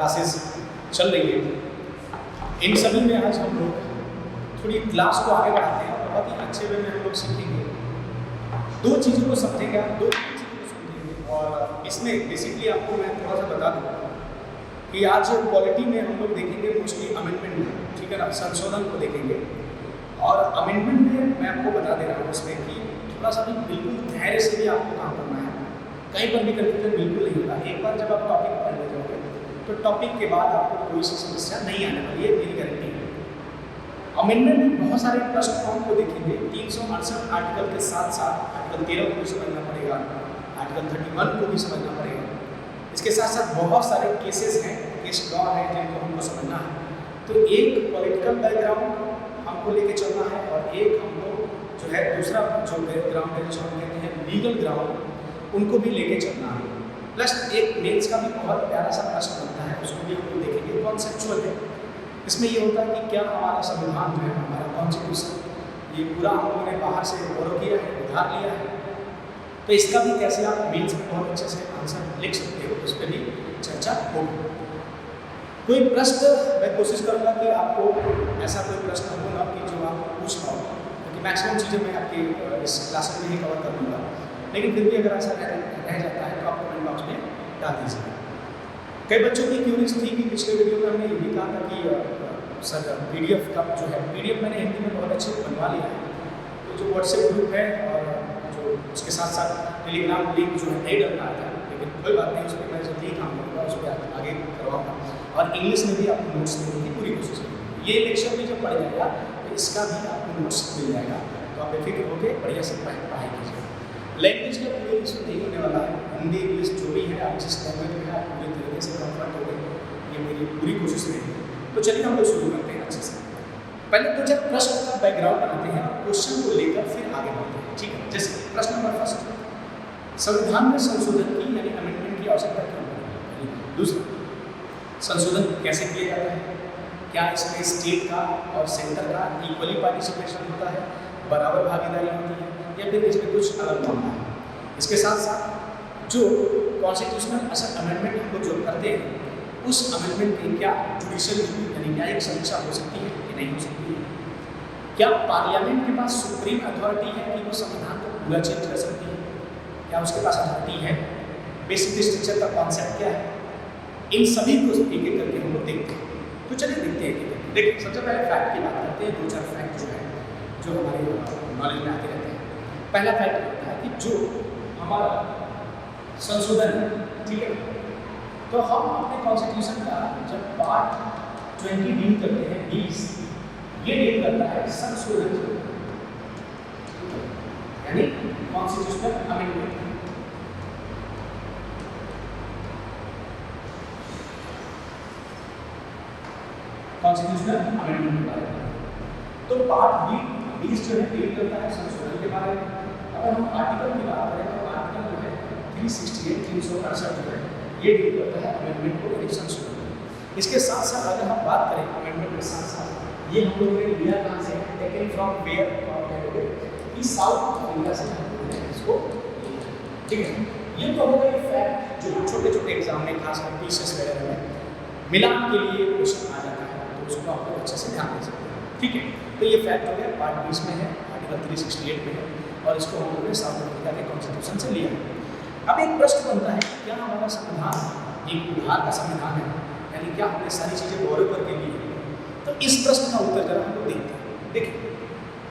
Classes चल रही है। इन सभी में आज हम लोग थोड़ी क्लास को आगे बढ़ाते हैं और बहुत ही अच्छे वे में हम लोग सीखेंगे, दो चीज़ों को समझेंगे, दो चीज़ों को समझेंगे। और इसमें बेसिकली आपको मैं थोड़ा सा बता दूँ कि आज पॉलिटी में हम लोग देखेंगे मोस्टली अमेंडमेंट, ठीक है ना, संशोधन को देखेंगे। और अमेंडमेंट में मैं आपको बता दे रहा हूँ इसमें कि थोड़ा सा भी बिल्कुल धैर्य से भी आपको काम करना है, कहीं पर भी कन्फ्यूजन बिल्कुल नहीं होगा। एक बार जब आप टॉपिक पढ़ ले जाओगे तो टॉपिक के बाद आपको कोई सी समस्या नहीं आने वाली है, मेरी गारंटी है। अमेंडमेंट में बहुत सारे ट्रस्ट फॉर्म को देखेंगे। 368 आर्टिकल के साथ साथ आर्टिकल 13 को भी समझना पड़ेगा, आर्टिकल 31 को भी समझना पड़ेगा। इसके साथ साथ बहुत सारे केसेस हैं, केस लॉ है जिनको हमको समझना है। तो एक पॉलिटिकल बैकग्राउंड हमको लेके चलना है और एक हमको जो है दूसरा जो बैकग्राउंड है, जो हम कहते हैं लीगल ग्राउंड, उनको भी लेके चलना है। प्लस एक मेंस का भी बहुत प्यारा सा प्रश्न बनता है, उसको भी हम लोग देखेंगे। कॉन्सेप्चुअल है, इसमें ये होता है कि क्या हमारा संविधान जो है, हमारा कॉन्स्टिट्यूशन, ये पूरा हम लोगों ने बाहर से बोरो किया है, उधार लिया है, तो इसका भी कैसे आप मेंस में बहुत अच्छे से आंसर लिख सकते हो, उस पर भी चर्चा होगी। कोई प्रश्न मैं कोशिश करूँगा कि आपको ऐसा कोई प्रश्न हो ना कि जो आप पूछ पाओ, क्योंकि मैक्सिमम चीज़ें मैं आपकी इस क्लास में ही कवर कर दूँगा, लेकिन फिर भी अगर ऐसा रह जाता है तो आप कमेंट बॉक्स में डाल दीजिए। कई बच्चों की क्यूरीज थी कि पिछले वीडियो में हमने ये भी कहा था कि सर PDF का जो है, PDF मैंने हिंदी में बहुत अच्छे बनवा लिया है, तो जो व्हाट्सएप ग्रुप है और जो उसके साथ साथ टेलीग्राम लिंक जो है नहीं डल रहा था, लेकिन कोई बात नहीं, उस पर मैं जल्दी ही काम करूँगा, उस पर आगे करवाऊँगा और इंग्लिश में भी आपको नोट्स देने की पूरी कोशिश करूँगी। ये लेक्चर भी जब पढ़ जाएगा तो इसका भी आपको नोट्स मिल जाएगा, तो आप बेफिक्र होकर बढ़िया से पढ़ाई कीजिए। लैंग्वेज का पूरे इशू नहीं होने वाला है, हिंदी इंग्लिश जो भी है आप जिस लैंग्वेज में आप पूरी तरीके से कम्फर्ट हो गए, ये मेरी पूरी कोशिश रहेगी। तो चलिए हम लोग शुरू करते हैं अच्छे से। पहले तो जब प्रश्न का बैकग्राउंड बनाते हैं, क्वेश्चन को लेकर फिर आगे बढ़ते हैं, ठीक है। जैसे प्रश्न नंबर फर्स्ट, संविधान में संशोधन की यानी अमेंडमेंट की आवश्यकता क्यों पड़ी? दूसरा, संशोधन कैसे किया जाता है? क्या इसमें स्टेट का और सेंटर का इक्वली पार्टिसिपेशन होता है, बराबर भागीदारी होती है, या फिर इसमें कुछ अलग मामला है? इसके साथ साथ जो कॉन्स्टिट्यूशनल अमेंडमेंट हम लोग जो करते हैं, उस अमेंडमेंट की क्या जुडिशियल रिव्यू यानी न्यायिक समीक्षा हो सकती है कि नहीं हो सकती है? क्या पार्लियामेंट के पास सुप्रीम अथॉरिटी है कि वो संविधान को पूरा चेंज कर सकती है? क्या उसके पास अथॉरिटी है? बेसिक स्ट्रक्चर का कॉन्सेप्ट क्या है? इन सभी को एक एक करके हम लोग देखते हैं। तो चलिए देखते हैं। देखिए, सबसे पहले फैक्ट की बात करते हैं। 2-4 फैक्ट जो है जो हमारे नॉलेज में आते रहते हैं। पहला फैक्ट होता है कि जो हमारा संशोधन है, ठीक है, तो हम अपने कॉन्स्टिट्यूशन का जब पार्ट 20 डील करते हैं, 20 ये डील करता है संशोधन यानी कॉन्स्टिट्यूशनल अमेंडमेंट। कॉन्स्टिट्यूशनल अमेंडमेंट के बारे में। तो पार्ट 20 जो है डील करता है संशोधन के बारे में। अगर हम आर्टिकल की बात करें तो आर्टिकल जो है 368 368 जो है ये डील करता है अमेंडमेंट को यानी संशोधन। इसके साथ साथ अगर हम बात करें अमेंडमेंट के साथ साथ, ये हम लोगों ने लिया कहाँ से, टेकन फ्रॉम वेयर, इस साउथ इंडिया से हम लोगों ने इसको, ठीक है। ये तो होगा ये फैक्ट जो छोटे छोटे एग्जाम में खासकर पीसीएस वगैरह में मिलान के लिए क्वेश्चन आ जाता है, तो उसको आप लोग अच्छे से ध्यान दे सकते हैं, ठीक है। तो ये फैक्ट हो गया, पार्ट 20 में है, आर्टिकल 368 में है, और इसको हम लोगों ने साउथ अफ्रीका के कॉन्स्टिट्यूशन से लिया है। अब एक प्रश्न बनता है, क्या हमारा संविधान एक उधार का संविधान है, यानी क्या हमने सारी चीज़ें गौरव करके ली है? तो इस प्रश्न का उत्तर जरा हम लोग देखते हैं। देखिए,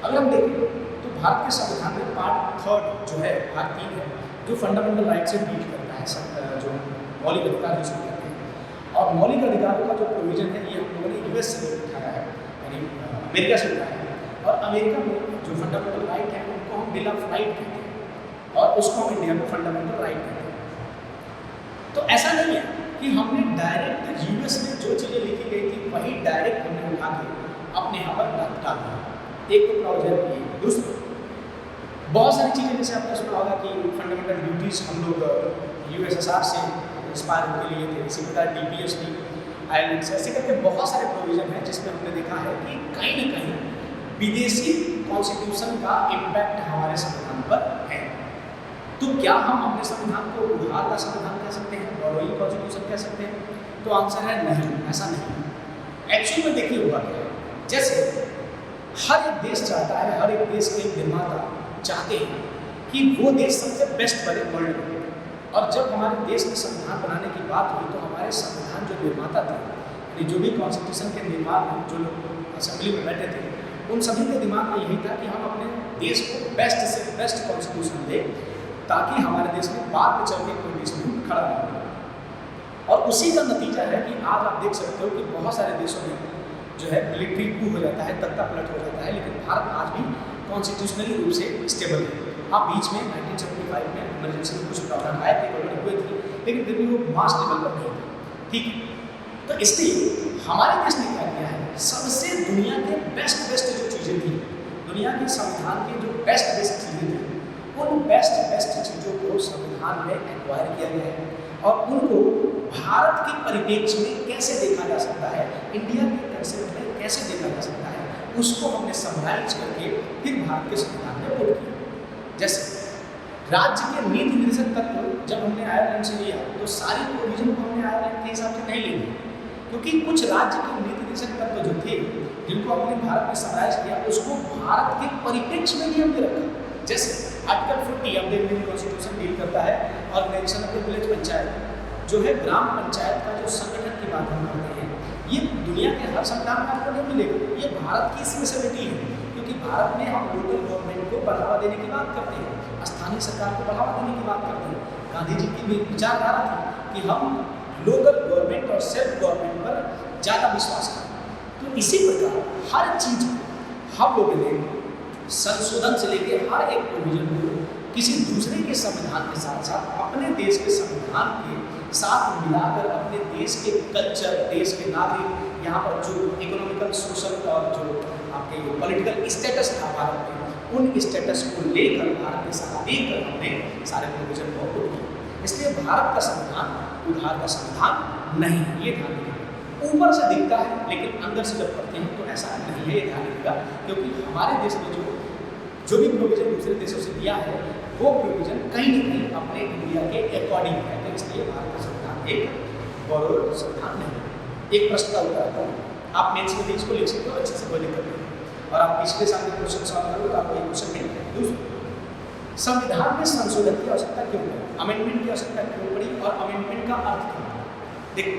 अगर हम देखें तो भारत के संविधान में पार्ट 3 जो है, भाग 3 है, जो फंडामेंटल राइट से डील करता है, जो मौलिक अधिकार जिसको कहते हैं। और मौलिक अधिकारों का जो प्रोविजन है ये हम लोगों ने US से उठाया है, यानी अमेरिका से उठाया है। और अमेरिका में जो फंडामेंटल राइट है उनको हम बिल ऑफ राइट कहते हैं, और उसको हम इंडिया में फंडामेंटल राइट कहते हैं। तो ऐसा नहीं है कि हमने डायरेक्ट US में जो चीज़ें लिखी गई थी वही डायरेक्ट हमने उठा के अपने यहाँ पर डाल दिया। एक तो प्रोविजन ये, दूसरा बहुत सारी चीज़ें जैसे आपने सुना होगा कि फंडामेंटल ड्यूटीज़ हम लोग USSR से इंस्पायर होकर लिए थे, इसी प्रकार DPSD आयरलैंड से, ऐसे करके बहुत सारे प्रोविजन हैं जिसमें हमने देखा है कि कहीं ना कहीं विदेशी कॉन्स्टिट्यूशन का इम्पैक्ट हमारे संविधान पर है। तो क्या हम अपने संविधान को उधार का संविधान कह सकते हैं, बोरोइंग कॉन्स्टिट्यूशन कह सकते हैं? तो आंसर है नहीं, ऐसा नहीं। एक्चुअली में देखिए हुआ क्या है, जैसे हर एक देश चाहता है, हर एक देश के निर्माता चाहते हैं कि वो देश सबसे बेस्ट बने वर्ल्ड में। और जब हमारे देश में संविधान बनाने की बात हुई तो हमारे संविधान जो निर्माता थे, यानी जो भी कॉन्स्टिट्यूशन के निर्माण में जो लोग असेंबली में बैठे थे, उन सभी के दिमाग में यही था कि हम अपने देश को बेस्ट से बेस्ट कॉन्स्टिट्यूशन दें ताकि हमारे देश में बाद में चल के कोई डिस्प्यूट खड़ा नहीं हो। और उसी का नतीजा है कि आज आप देख सकते हो कि बहुत सारे देशों में जो है मिलिट्री कू हो जाता है, तख्ता पलट हो जाता है, लेकिन भारत आज भी कॉन्स्टिट्यूशनली रूप से स्टेबल है। हाँ, बीच में 1975 में इमरजेंसी में कुछ प्रावधान आए थे, गड़बड़ी हुई थी, लेकिन फिर भी वो मास लेवल पर नहीं थे। ठीक है, तो इसलिए हमारे देश ने क्या किया है, सबसे दुनिया के बेस्ट जो चीज़ें थी, दुनिया के संविधान के जो बेस्ट चीज़ें थी, उन बेस्ट चीज़ों को संविधान में एक्वायर किया गया है और उनको भारत के परिप्रेक्ष्य में कैसे देखा जा सकता है, इंडिया के कंसेप्ट में कैसे देखा जा सकता है, उसको हमने समराइज करके फिर भारत के संविधान में पुट किया। जैसे राज्य के नीति निर्देशक तत्व जब हमने आयरलैंड से लिया तो सारी प्रोविजन को हमने आयरलैंड के हिसाब से नहीं ली, क्योंकि कुछ राज्य के नीति निर्देशक तत्व जो थे जिनको हमने भारत में समराइज किया उसको भारत के परिप्रेक्ष्य में भी हमने रखा। जैसे article 50 of the Indian constitution deal करता है organisation of the village panchayat, जो है ग्राम पंचायत का जो संगठन की बात हम करते हैं, ये दुनिया के हर संविधान में आपको नहीं मिलेगा। ये भारत की स्पेशलिटी है, क्योंकि भारत में हम लोकल गवर्नमेंट को बढ़ावा देने की बात करते हैं, स्थानीय सरकार को बढ़ावा देने की बात करते हैं। गांधी जी की भी विचारधारा थी कि हम लोकल गवर्नमेंट और सेल्फ गवर्नमेंट पर ज़्यादा विश्वास करें। तो इसी प्रकार हर चीज़ को हम लोगों ने संशोधन से लेकर हर एक प्रोविजन को किसी दूसरे के संविधान के साथ साथ अपने देश के संविधान के साथ मिलाकर अपने देश के कल्चर, देश के नागरिक, यहाँ पर जो इकोनॉमिकल, सोशल और जो आपके पॉलिटिकल स्टेटस था भारत में, उन स्टेटस को लेकर भारत के साथ देकर हमने सारे प्रोविजन को पुट किया। इसलिए भारत का संविधान उधार का संविधान नहीं, ये ध्यान रखिएगा। ऊपर से दिखता है लेकिन अंदर से जब पढ़ते हैं तो ऐसा नहीं है, ये ध्यान रखिएगा। क्योंकि हमारे देश में जो भी प्रोविजन दूसरे देशों से दिया है वो प्रोविजन कहीं ना कहीं अपने इंडिया के अकॉर्डिंग है, तो इसलिए भारत का संविधान एक बोरोड संविधान नहीं। एक प्रश्न का उत्तर आता है, आप मेंस के लिए इसको लिख सकते हो अच्छे से, कोई दिक्कत नहीं। और आप पिछले साल के क्वेश्चन सॉल्व करोगे तो आपको ये क्वेश्चन मिलेगा। दूसरा, संविधान में संशोधन की आवश्यकता क्यों पड़ी, अमेंडमेंट की आवश्यकता क्यों पड़ी और अमेंडमेंट का अर्थ क्या है? देखो,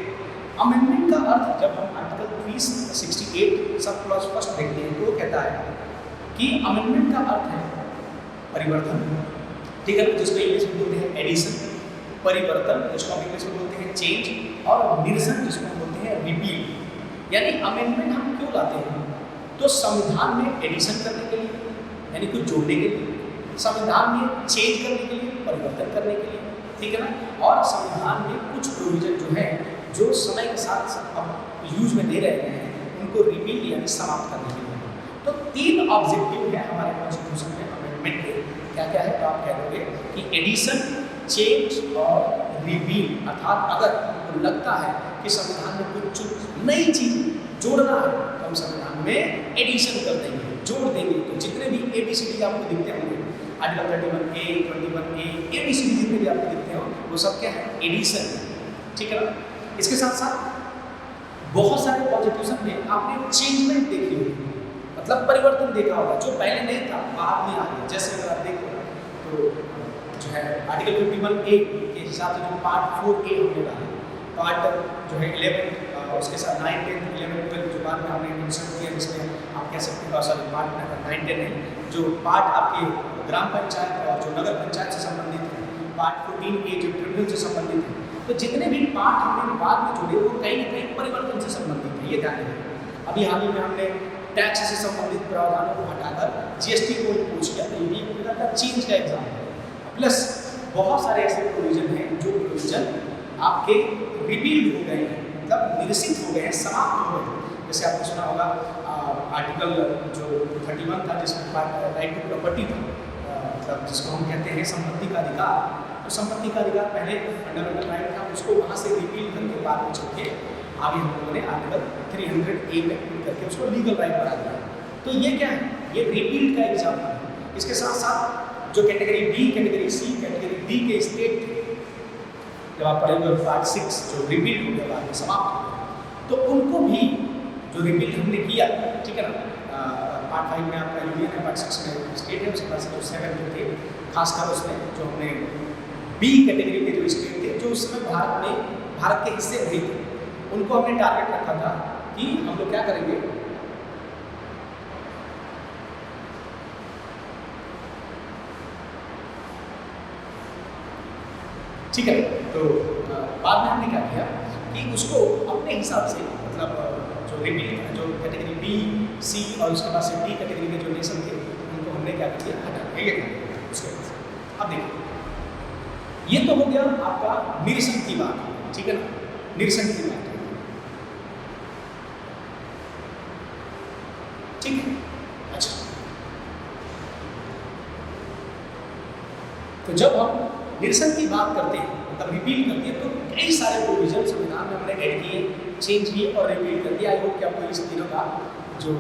अमेंडमेंट का अर्थ जब हम आर्टिकल 368 सब क्लॉज फर्स्ट देखते हैं तो वो कहता है कि अमेंडमेंट का अर्थ है परिवर्तन, ठीक है, जिसको इंग्लिश में बोलते हैं एडिशन, परिवर्तन जिसको हम इंग्लिश में बोलते हैं चेंज, और निरसन जिसको हम बोलते हैं रिपील। यानी अमेंडमेंट हम क्यों लाते हैं, तो संविधान में एडिशन करने के लिए, यानी कुछ जोड़ने के लिए, संविधान में चेंज करने के लिए, परिवर्तन करने के लिए, ठीक है ना, और संविधान में कुछ प्रोविजन जो है जो समय के साथ अब यूज में दे रहे हैं उनको रिपील यानी समाप्त करने के लिए। तो 3 ऑब्जेक्टिव है हमारे कॉन्स्टिट्यूशन में अमेंडमेंट के। क्या क्या है, तो आप कह दोगे कि एडिशन, चेंज और रिपील। अर्थात अगर आपको लगता है कि संविधान में कुछ नई चीज जोड़ना है तो हम संविधान में एडिशन कर देंगे, जोड़ देंगे। तो जितने भी ABCD आपको दिखते होंगे, आर्टिकल 31A, 21A, ABCD जितने भी आपको दिखते हो वो सब क्या है, एडिशन है, ठीक है ना। इसके साथ साथ बहुत सारे कॉन्स्टिट्यूशन में आपने चेंजमेंट देखी होगी, मतलब परिवर्तन देखा होगा, जो पहले नहीं था बाद में आ गया। जैसे अगर आप देखो तो जो है आर्टिकल 51A के हिसाब से जो पार्ट 4A हमने डाला, पार्ट जो है 11 उसके साथ 9, 10, 11, 12 जो बाद में हमने इंसर्ट किया, जिसमें आप कह सकते हो सॉरी पार्ट 9, 10 है जो पार्ट आपके ग्राम पंचायत और जो नगर पंचायत से संबंधित है, पार्ट 14A जो ट्रिब्यूनल से संबंधित है। तो जितने भी पार्ट हमने बाद में जोड़े वो कहीं ना कहीं परिवर्तन से संबंधित है, ये ध्यान रखिए। अभी हाल ही में हमने टैक्स से संबंधित प्रावधानों को हटाकर GST को इम्पोज किया, तो ये भी एक प्रकार का चेंज का एग्जाम है। प्लस बहुत सारे ऐसे प्रोविजन हैं जो प्रोविजन आपके रिपील हो गए हैं, मतलब निरसित हो गए हैं, समाप्त हो गए हैं। जैसे आपने सुना होगा आर्टिकल जो 31 था जिसमें राइट टू प्रॉपर्टी था, मतलब जिसको हम कहते हैं संपत्ति का अधिकार। तो संपत्ति का अधिकार पहले फंडामेंटल राइट था, उसको वहाँ से रिपील करके बाद में चल के आगे हम लोगों ने आर्टिकल 300A में रिपील करके उसको लीगल राइट बना दिया। तो ये क्या है, ये रिपील का एग्जाम्पल है। इसके साथ साथ जो category B, category C, category D के स्टेट जब आप पढ़ेंगे पार्ट 6 जो रिपीट हो गया बाद में समाप्त हो गया, तो उनको भी जो रिपीट हमने किया, ठीक है ना, पार्ट 5 में आपका यूनियन है, पार्ट 6 में स्टेट है, उसके बाद जो 7 जो थे खासकर उसमें जो हमने बी कैटेगरी के जो स्टेट थे जो उस समय भारत के हिस्से नहीं थे, उनको हमने टारगेट रखा था कि हम लोग क्या करेंगे, ठीक है। तो बाद में हमने क्या किया कि उसको अपने हिसाब से, मतलब जो रिपीट जो कैटेगरी बी सी और उसके बाद से डी कैटेगरी के जो नेशन थे उनको हमने क्या किया, हटा दिया। ये उसके बाद अब देखिए, ये तो हो गया आपका निरसन की बात, ठीक है ना, निरसन की बात, ठीक है। अच्छा, तो जब हम निरसन की बात करते हैं, मतलब रिपील करते हैं, तो कई सारे प्रोविजन संविधान में हमने ऐड किए, चेंज किए और रिपील कर दिया। आई होप कि आपको इस तीनों का जो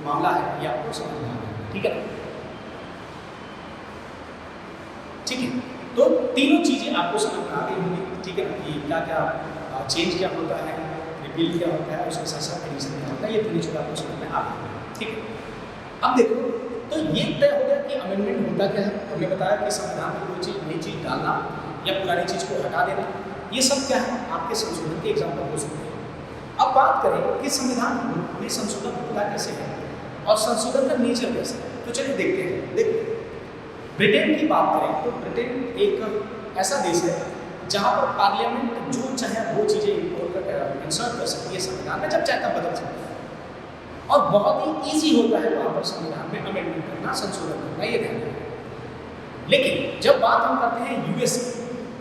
मामला है ये आपको समझ में आ रहा है, ठीक है, ठीक है। तो तीनों चीजें आपको समझ में आ गई होंगी, ठीक है, कि क्या क्या चेंज क्या होता है, रिपील क्या होता है, उसके साथ साथ एडिशन क्या होता है, ये तीनों चीजें आपको समझ में आ गई, ठीक है। अब देखो, तो ये तय हो गया कि अमेंडमेंट होता क्या है। हमने बताया कि संविधान में कोई चीज नई चीज डालना या पुरानी चीज को हटा देना, ये सब क्या है, आपके संशोधन के एग्जाम्पल हो सकते हैं। अब बात करें कि संविधान में संशोधन होता कैसे है और संशोधन का नेचर कैसे है, तो चलिए देखते हैं। देखो, ब्रिटेन की बात करें तो ब्रिटेन एक ऐसा देश है जहाँ पर पार्लियामेंट जो चाहे वो चीज़ें इंसर्ट कर सकती है संविधान में, जब चाहे तब बदल सकती है, और बहुत ही ईजी होता है वहाँ पर संविधान में अमेंडमेंट करना, संशोधन करना, ये ध्यान रखना। लेकिन जब बात हम करते हैं US,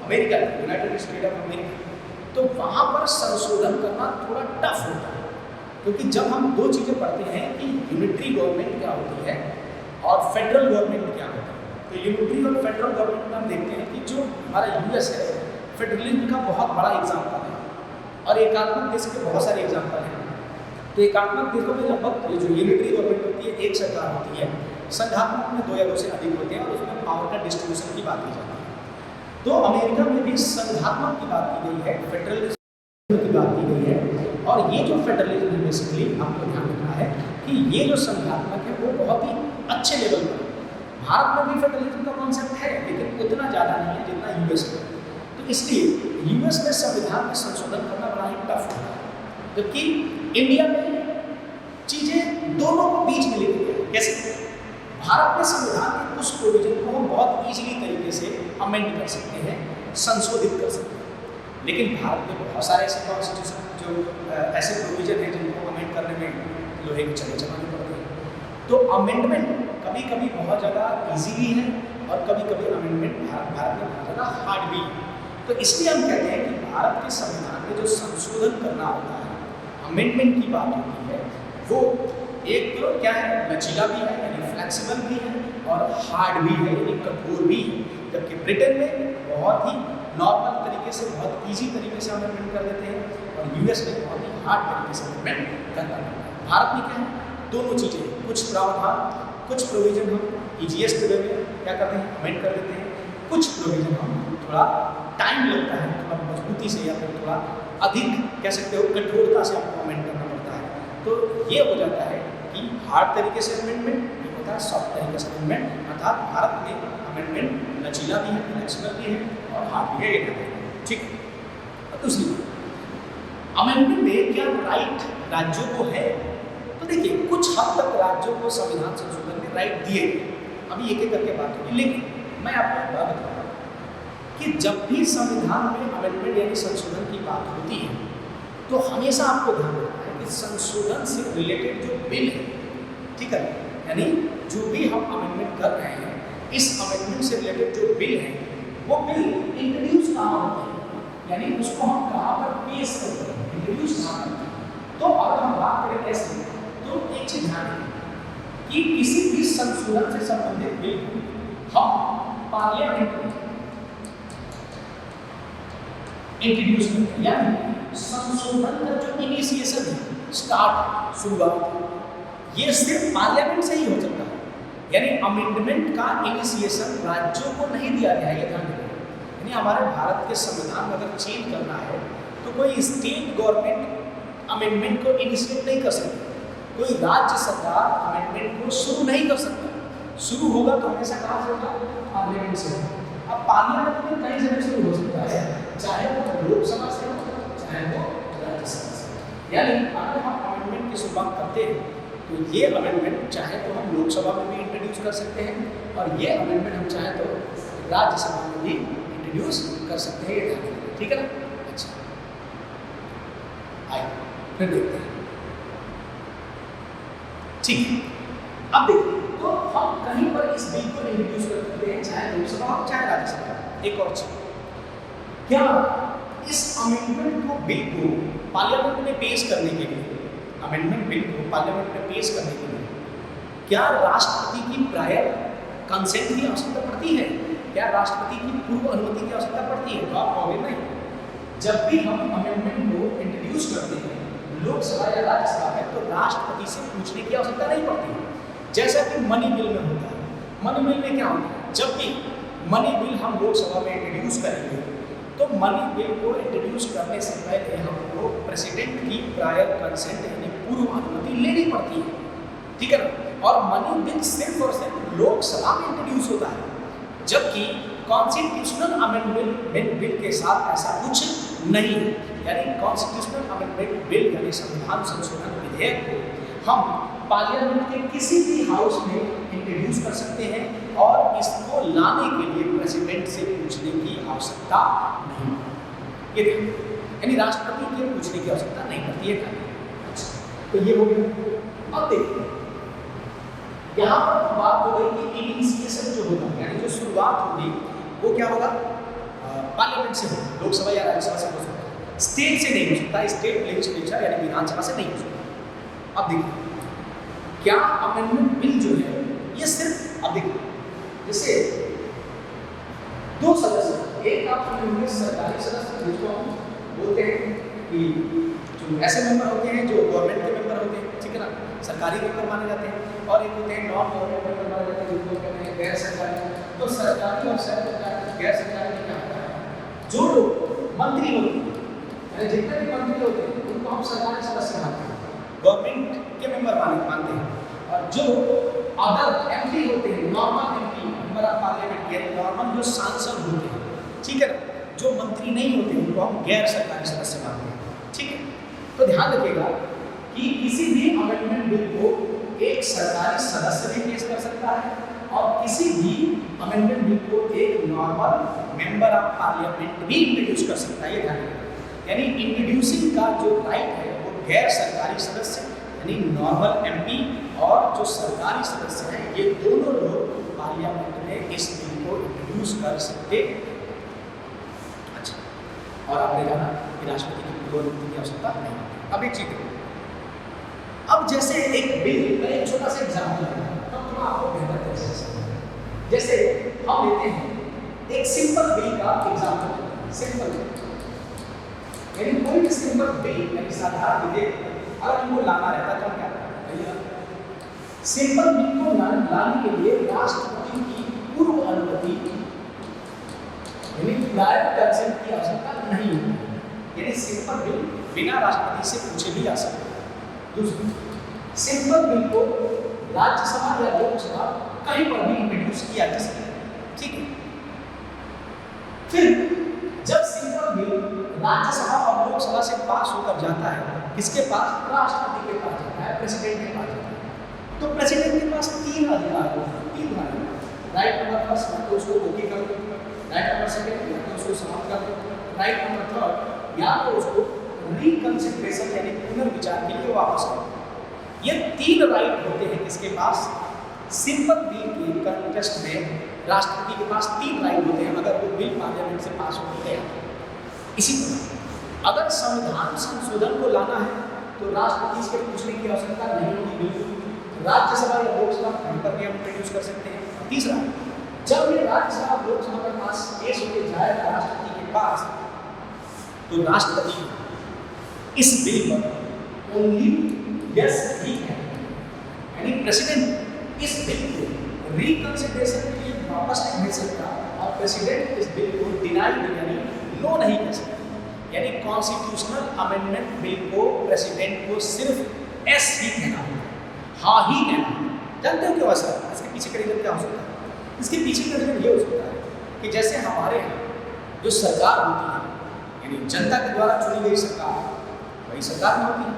America, United state of America, तो वहाँ पर संशोधन करना थोड़ा टफ होता है, क्योंकि जब हम दो चीज़ें पढ़ते हैं कि यूनिटरी गवर्नमेंट क्या होती है और फेडरल गवर्नमेंट क्या होती है, तो यूनिटरी और फेडरल गवर्नमेंट में हम देखते हैं कि जो हमारा यूएस है, फेडरलिज्म का बहुत बड़ा एग्जाम्पल है, और एकात्मक देश के बहुत सारे एग्जाम्पल हैं। तो एकात्मक देशों में लगभग ये जो यूनिटरी गवर्नमेंट होती है, एक सरकार होती है, संघात्मक में 2 या 2 से अधिक होते हैं, और उसमें पावर का डिस्ट्रीब्यूशन की बात की जाती है। तो अमेरिका में भी संघात्मक की बात की गई है, फेडरलिज्म की बात की गई है, और ये जो फेडरलिज्म है बेसिकली आपको ध्यान रखना है कि ये जो संघात्मक है वो बहुत ही अच्छे लेवल पर, भारत में भी फेडरलिज्म का कॉन्सेप्ट है लेकिन उतना ज़्यादा नहीं है जितना यूएस में। तो इसलिए यूएस में संविधान में संशोधन करना बड़ा ही टफ होता है, जबकि इंडिया में चीजें दोनों को बीच में लेके गए। कैसे? भारत में संविधान के कुछ प्रोविजन को हम बहुत इजीली तरीके से अमेंड कर सकते हैं, संशोधित कर सकते हैं, लेकिन भारत में बहुत सारे ऐसे कॉन्स्टिट्यूशन जो ऐसे प्रोविजन हैं जिनको अमेंड करने में लोहे के चले चलाने पड़ते हैं। तो अमेंडमेंट कभी कभी बहुत ज़्यादा ईजी भी है और कभी कभी अमेंडमेंट भारत में बहुत ज़्यादा हार्ड भी है। तो इसलिए हम कहते हैं कि भारत के संविधान में जो संशोधन करना होता है, अमेंडमेंट की बात होती है, वो एक तो क्या है, लचीला भी है यानी फ्लेक्सिबल भी है, और हार्ड भी है यानी कठोर भी है। जबकि ब्रिटेन में बहुत ही नॉर्मल तरीके से, बहुत ईजी तरीके से अमेंडमेंट कर देते हैं, और यूएस में बहुत ही हार्ड तरीके से अमेंडमेंट करना पड़ता है। भारत में क्या है, दोनों चीज़ें, कुछ प्रावधान, कुछ प्रोविजन हम ईजीएस्ट वे में क्या करते हैं, अमेंड कर देते हैं, कुछ प्रोविजन हम थोड़ा टाइम लगता है, थोड़ा मजबूती से या फिर थोड़ा अधिक कह सकते हो कठोरता से आपको अमेंड करना पड़ता है। तो ये हो जाता है कि हार्ड तरीके से अमेंडमेंट, ये होता है सॉफ्ट तरीके से अमेंडमेंट। अर्थात भारत में अमेंडमेंट लचीला भी है, फ्लेक्सिबल भी है और हार्ड भी है, ये कहते हैं, ठीक है। दूसरी बात, अमेंडमेंट में क्या राइट राज्यों को है? तो देखिए, कुछ हद तक राज्यों को संविधान संशोधन में राइट दिए, अभी एक एक करके बात होगी, लेकिन मैं आपको एक बात बताऊँ कि जब भी संविधान में अमेंडमेंट यानी संशोधन की बात होती है, तो हमेशा आपको ध्यान रखना है कि संशोधन से रिलेटेड जो बिल है, ठीक है, यानी जो भी हम अमेंडमेंट कर रहे हैं, इस अमेंडमेंट से रिलेटेड जो बिल है, वो बिल इंट्रोड्यूस कहाँ होते हैं, यानी उसको हम कहाँ पर पेश करते हैं, इंट्रोड्यूस कहाँ करते हैं। तो अगर हम बात करें कैसे, तो एक चीज ध्यान रखें कि किसी भी संशोधन से संबंधित बिल को हम पार्लियामेंट में इंट्रोड्यूस करते हैं, यानी संशोधन का जो इनिशिएशन है, स्टार्ट, शुरुआत, ये सिर्फ पार्लियामेंट से ही हो सकता है। यानी अमेंडमेंट का इनिशिएशन राज्यों को नहीं दिया गया है, ये ध्यान रखना। यानी हमारे भारत के संविधान में अगर चेंज करना है तो कोई स्टेट गवर्नमेंट अमेंडमेंट को इनिशिएट नहीं कर सकती, कोई राज्य सरकार अमेंडमेंट को शुरू नहीं कर सकता। शुरू होगा तो हमेशा कहाँ से होगा? पार्लियामेंट से होगा। अब पार्लियामेंट में कई जगह शुरू हो सकता है, चाहे वो लोकसभा से हो चाहे वो राज्यसभा से। यानी अगर हम अमेंडमेंट की शुरुआत करते हैं तो ये अमेंडमेंट चाहे तो हम लोकसभा में भी इंट्रोड्यूस कर सकते हैं और ये अमेंडमेंट हम चाहे तो राज्यसभा में भी इंट्रोड्यूस कर सकते हैं। ये ध्यान रखिए, ठीक है ना? अच्छा, आइए फिर देखते हैं। ठीक है, अब देखिए तो हम कहीं पर इस बिल को इंट्रोड्यूस कर सकते हैं, चाहे लोकसभा हो चाहे राज्यसभा। एक और चीज, क्या इस अमेंडमेंट को बिल को पार्लियामेंट में पेश करने के लिए, अमेंडमेंट बिल को पार्लियामेंट में पेश करने के लिए क्या राष्ट्रपति की प्रायर कंसेंट की आवश्यकता पड़ती है? क्या राष्ट्रपति की पूर्व अनुमति की आवश्यकता पड़ती है? तो आप कहोगे नहीं। जब भी हम अमेंडमेंट को इंट्रोड्यूस करते हैं लोकसभा या राज्यसभा में तो राष्ट्रपति से पूछने की आवश्यकता नहीं पड़ती। जैसा कि मनी बिल में होता है। मनी बिल में क्या होता है? जब भी मनी बिल हम लोकसभा में इंट्रोड्यूस करेंगे तो मनी बिल को इंट्रोड्यूस करने से पहले हमको प्रेसिडेंट की प्रायर कंसेंट यानी पूर्व अनुमति लेनी पड़ती है, ठीक है ना? और मनी बिल सिर्फ और सिर्फ लोकसभा में इंट्रोड्यूस होता है, जबकि कॉन्स्टिट्यूशनल अमेंडमेंट बिल के साथ ऐसा कुछ नहीं है। यानी कॉन्स्टिट्यूशनल अमेंडमेंट बिल यानी संविधान संशोधन विधेयक को हम पार्लियामेंट के किसी भी हाउस में इंट्रोड्यूस कर सकते हैं और इसको लाने के लिए प्रेसिडेंट से पूछने की आवश्यकता नहीं। ये यानी राष्ट्रपति के पूछने की आवश्यकता नहीं पड़ती है। अच्छा, तो ये हो गया। अब देखिए यहाँ पर बात हो गई कि इनिशिएशन जो होगा यानी जो शुरुआत होगी वो क्या होगा? पार्लियामेंट से होगा, लोकसभा या राज्यसभा से हो सकता है, स्टेट से नहीं हो सकता, स्टेट लेजिस्लेचर यानी विधानसभा से नहीं हो सकता। अब देखिए क्या अमेंडमेंट बिल जो है ये सिर्फ, अब देखिए जैसे दो सदस्य, एक आप अमेंडमेंट सरकारी सदस्य जिसको हम बोलते हैं कि जो ऐसे मेंबर होते हैं जो गवर्नमेंट के मेंबर होते हैं, ठीक है ना, सरकारी मेंबर माने जाते हैं, और एक होते हैं नॉन गवर्नमेंट मेंबर माने जाते हैं जिनको कहते हैं गैर सरकारी। तो सरकारी और गैर सरकारी में क्या होता है? जो लोग मंत्री होते हैं यानी जितने भी मंत्री होते हैं उनको हम सरकारी सदस्य मानते हैं, गवर्नमेंट के मेंबर मानते हैं। और जो अदर एमपी होते हैं, normal MP member of parliament यानी नॉर्मल जो सांसद होते हैं, ठीक है ना, जो मंत्री नहीं होते उनको हम गैर सरकारी सदस्य मानते हैं, ठीक है। तो ध्यान रखिएगा कि किसी भी अमेंडमेंट बिल को एक सरकारी सदस्य भी पेश कर सकता है और किसी भी अमेंडमेंट बिल को एक नॉर्मल मेंबर ऑफ पार्लियामेंट भी इंट्रोड्यूस कर सकता है। ये ध्यान रखिएगा, यानी इंट्रोड्यूसिंग का जो राइट है वो गैर सरकारी सदस्य यानी नॉर्मल एमपी और जो सरकारी सदस्य हैं ये दोनों लोग पार्लियामेंट में इस बिल को इंट्रोड्यूस कर सकते हैं। अच्छा, और आपने जाना कि राष्ट्रपति की पूर्व अनुमति की आवश्यकता नहीं। अब एक चीज, अब जैसे एक बिल का एक छोटा सा एग्जाम्पल है तब थोड़ा आपको बेहतर तरीके से समझ। जैसे हम लेते हैं एक सिंपल बिल का एग्जाम्पल, सिंपल यानी कोई भी सिंपल बिल यानी साधारण विधेयक अगर हमको लाना रहता तो हम क्या करते? सिंपल बिल को लाने के लिए राष्ट्रपति की पूर्व अनुमति यानी प्रायर कंसेंट की आवश्यकता नहीं होती, यानी सिंपल बिल बिना राष्ट्रपति से पूछे भी आ सकता है। दूसरा, सिंपल बिल को राज्यसभा या लोकसभा कहीं पर भी इंट्रोड्यूस किया जा सकता है, ठीक है। फिर जब सिंपल बिल राज्यसभा और लोकसभा से पास होकर जाता है, किसके पास? राष्ट्रपति के पास जाता है, प्रेसिडेंट के पास जाता है। तो प्रेसिडेंट के पास तीन अधिकार होते हैं, तीन अधिकार। राइट नंबर फर्स्ट तो उसको ओके कर दो, राइट नंबर सेकंड या तो उसको समाप्त कर दो, राइट नंबर थर्ड या तो उसको रिकंसिडरेशन यानी पुनर्विचार के लिए वापस कर दो। ये तीन राइट होते हैं किसके पास? सिंपल बिल के कंटेस्ट में राष्ट्रपति के पास तीन राइट होते हैं अगर वो बिल पार्लियामेंट से पास हो गया। इसी तरह अगर संविधान संशोधन को लाना है तो राष्ट्रपति से पूछने की आवश्यकता नहीं होगी, बिल्कुल राज्यसभा या लोकसभा कहीं पर भी हम इंट्रोड्यूस कर सकते हैं। तीसरा, जब ये राज्यसभा लोकसभा के पास पेश होकर जाएगा राष्ट्रपति के पास तो राष्ट्रपति इस बिल पर ओनली यस ही है, यानी प्रेसिडेंट इस बिल को रिकंसिडरेशन के लिए वापस नहीं भेज सकता और प्रेसिडेंट इस बिल को डिनाई यानी नो नहीं कर सकता। यानी कॉन्स्टिट्यूशनल अमेंडमेंट बिल को प्रेसिडेंट को सिर्फ एस ही कहना होगा, हाँ ही कहना होगा। जानते हो क्यों ऐसा? इसके पीछे का रीजन क्या हो सकता है? इसके पीछे का रीजन ये हो सकता है कि जैसे हमारे यहाँ जो सरकार होती है यानी जनता के द्वारा चुनी गई सरकार, वही सरकार में होती है,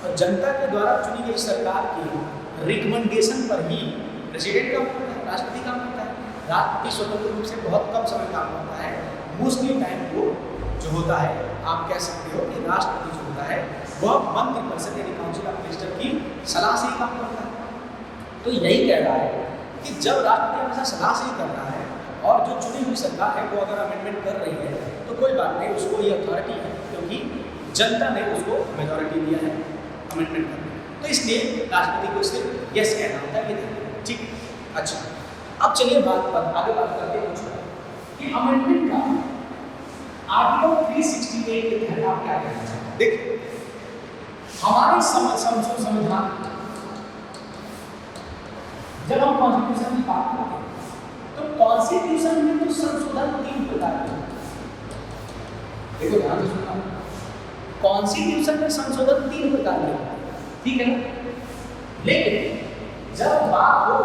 और जनता के द्वारा चुनी गई सरकार की रिकमेंडेशन पर ही प्रेसिडेंट काम करता है, राष्ट्रपति काम करता है। राष्ट्रपति स्वतंत्र रूप से बहुत कम समय काम करता है, मोस्टली टाइम को जो होता है आप कह सकते हो कि राष्ट्रपति जो होता है वह मंत्रिपरिषद यानी काउंसिल ऑफ मिनिस्टर की सलाह से ही काम करता है। तो यही कह रहा है कि जब राष्ट्रपति हमेशा सलाह से ही कर रहा है और जो चुनी हुई सरकार है वो अगर अमेंडमेंट कर रही है तो कोई बात नहीं, उसको ये अथॉरिटी है क्योंकि जनता ने उसको मेजॉरिटी दिया है अमेंडमेंट करने। तो इसलिए राष्ट्रपति को सिर्फ यस कहना होता है, ये ठीक है। अच्छा, अब चलिए आगे बात करते हैं कि अमेंडमेंट का आर्टिकल 368 के तहत आप क्या कहना चाहते हैं? देखिए, हमारे संविधान जब हम कॉन्स्टिट्यूशन की बात करते हैं तो कॉन्स्टिट्यूशन में तो संशोधन 3 प्रकार के होते हैं। देखो ध्यान से सुनना, कॉन्स्टिट्यूशन में संशोधन 3 प्रकार के होते हैं, ठीक है ना? लेकिन जब बात हो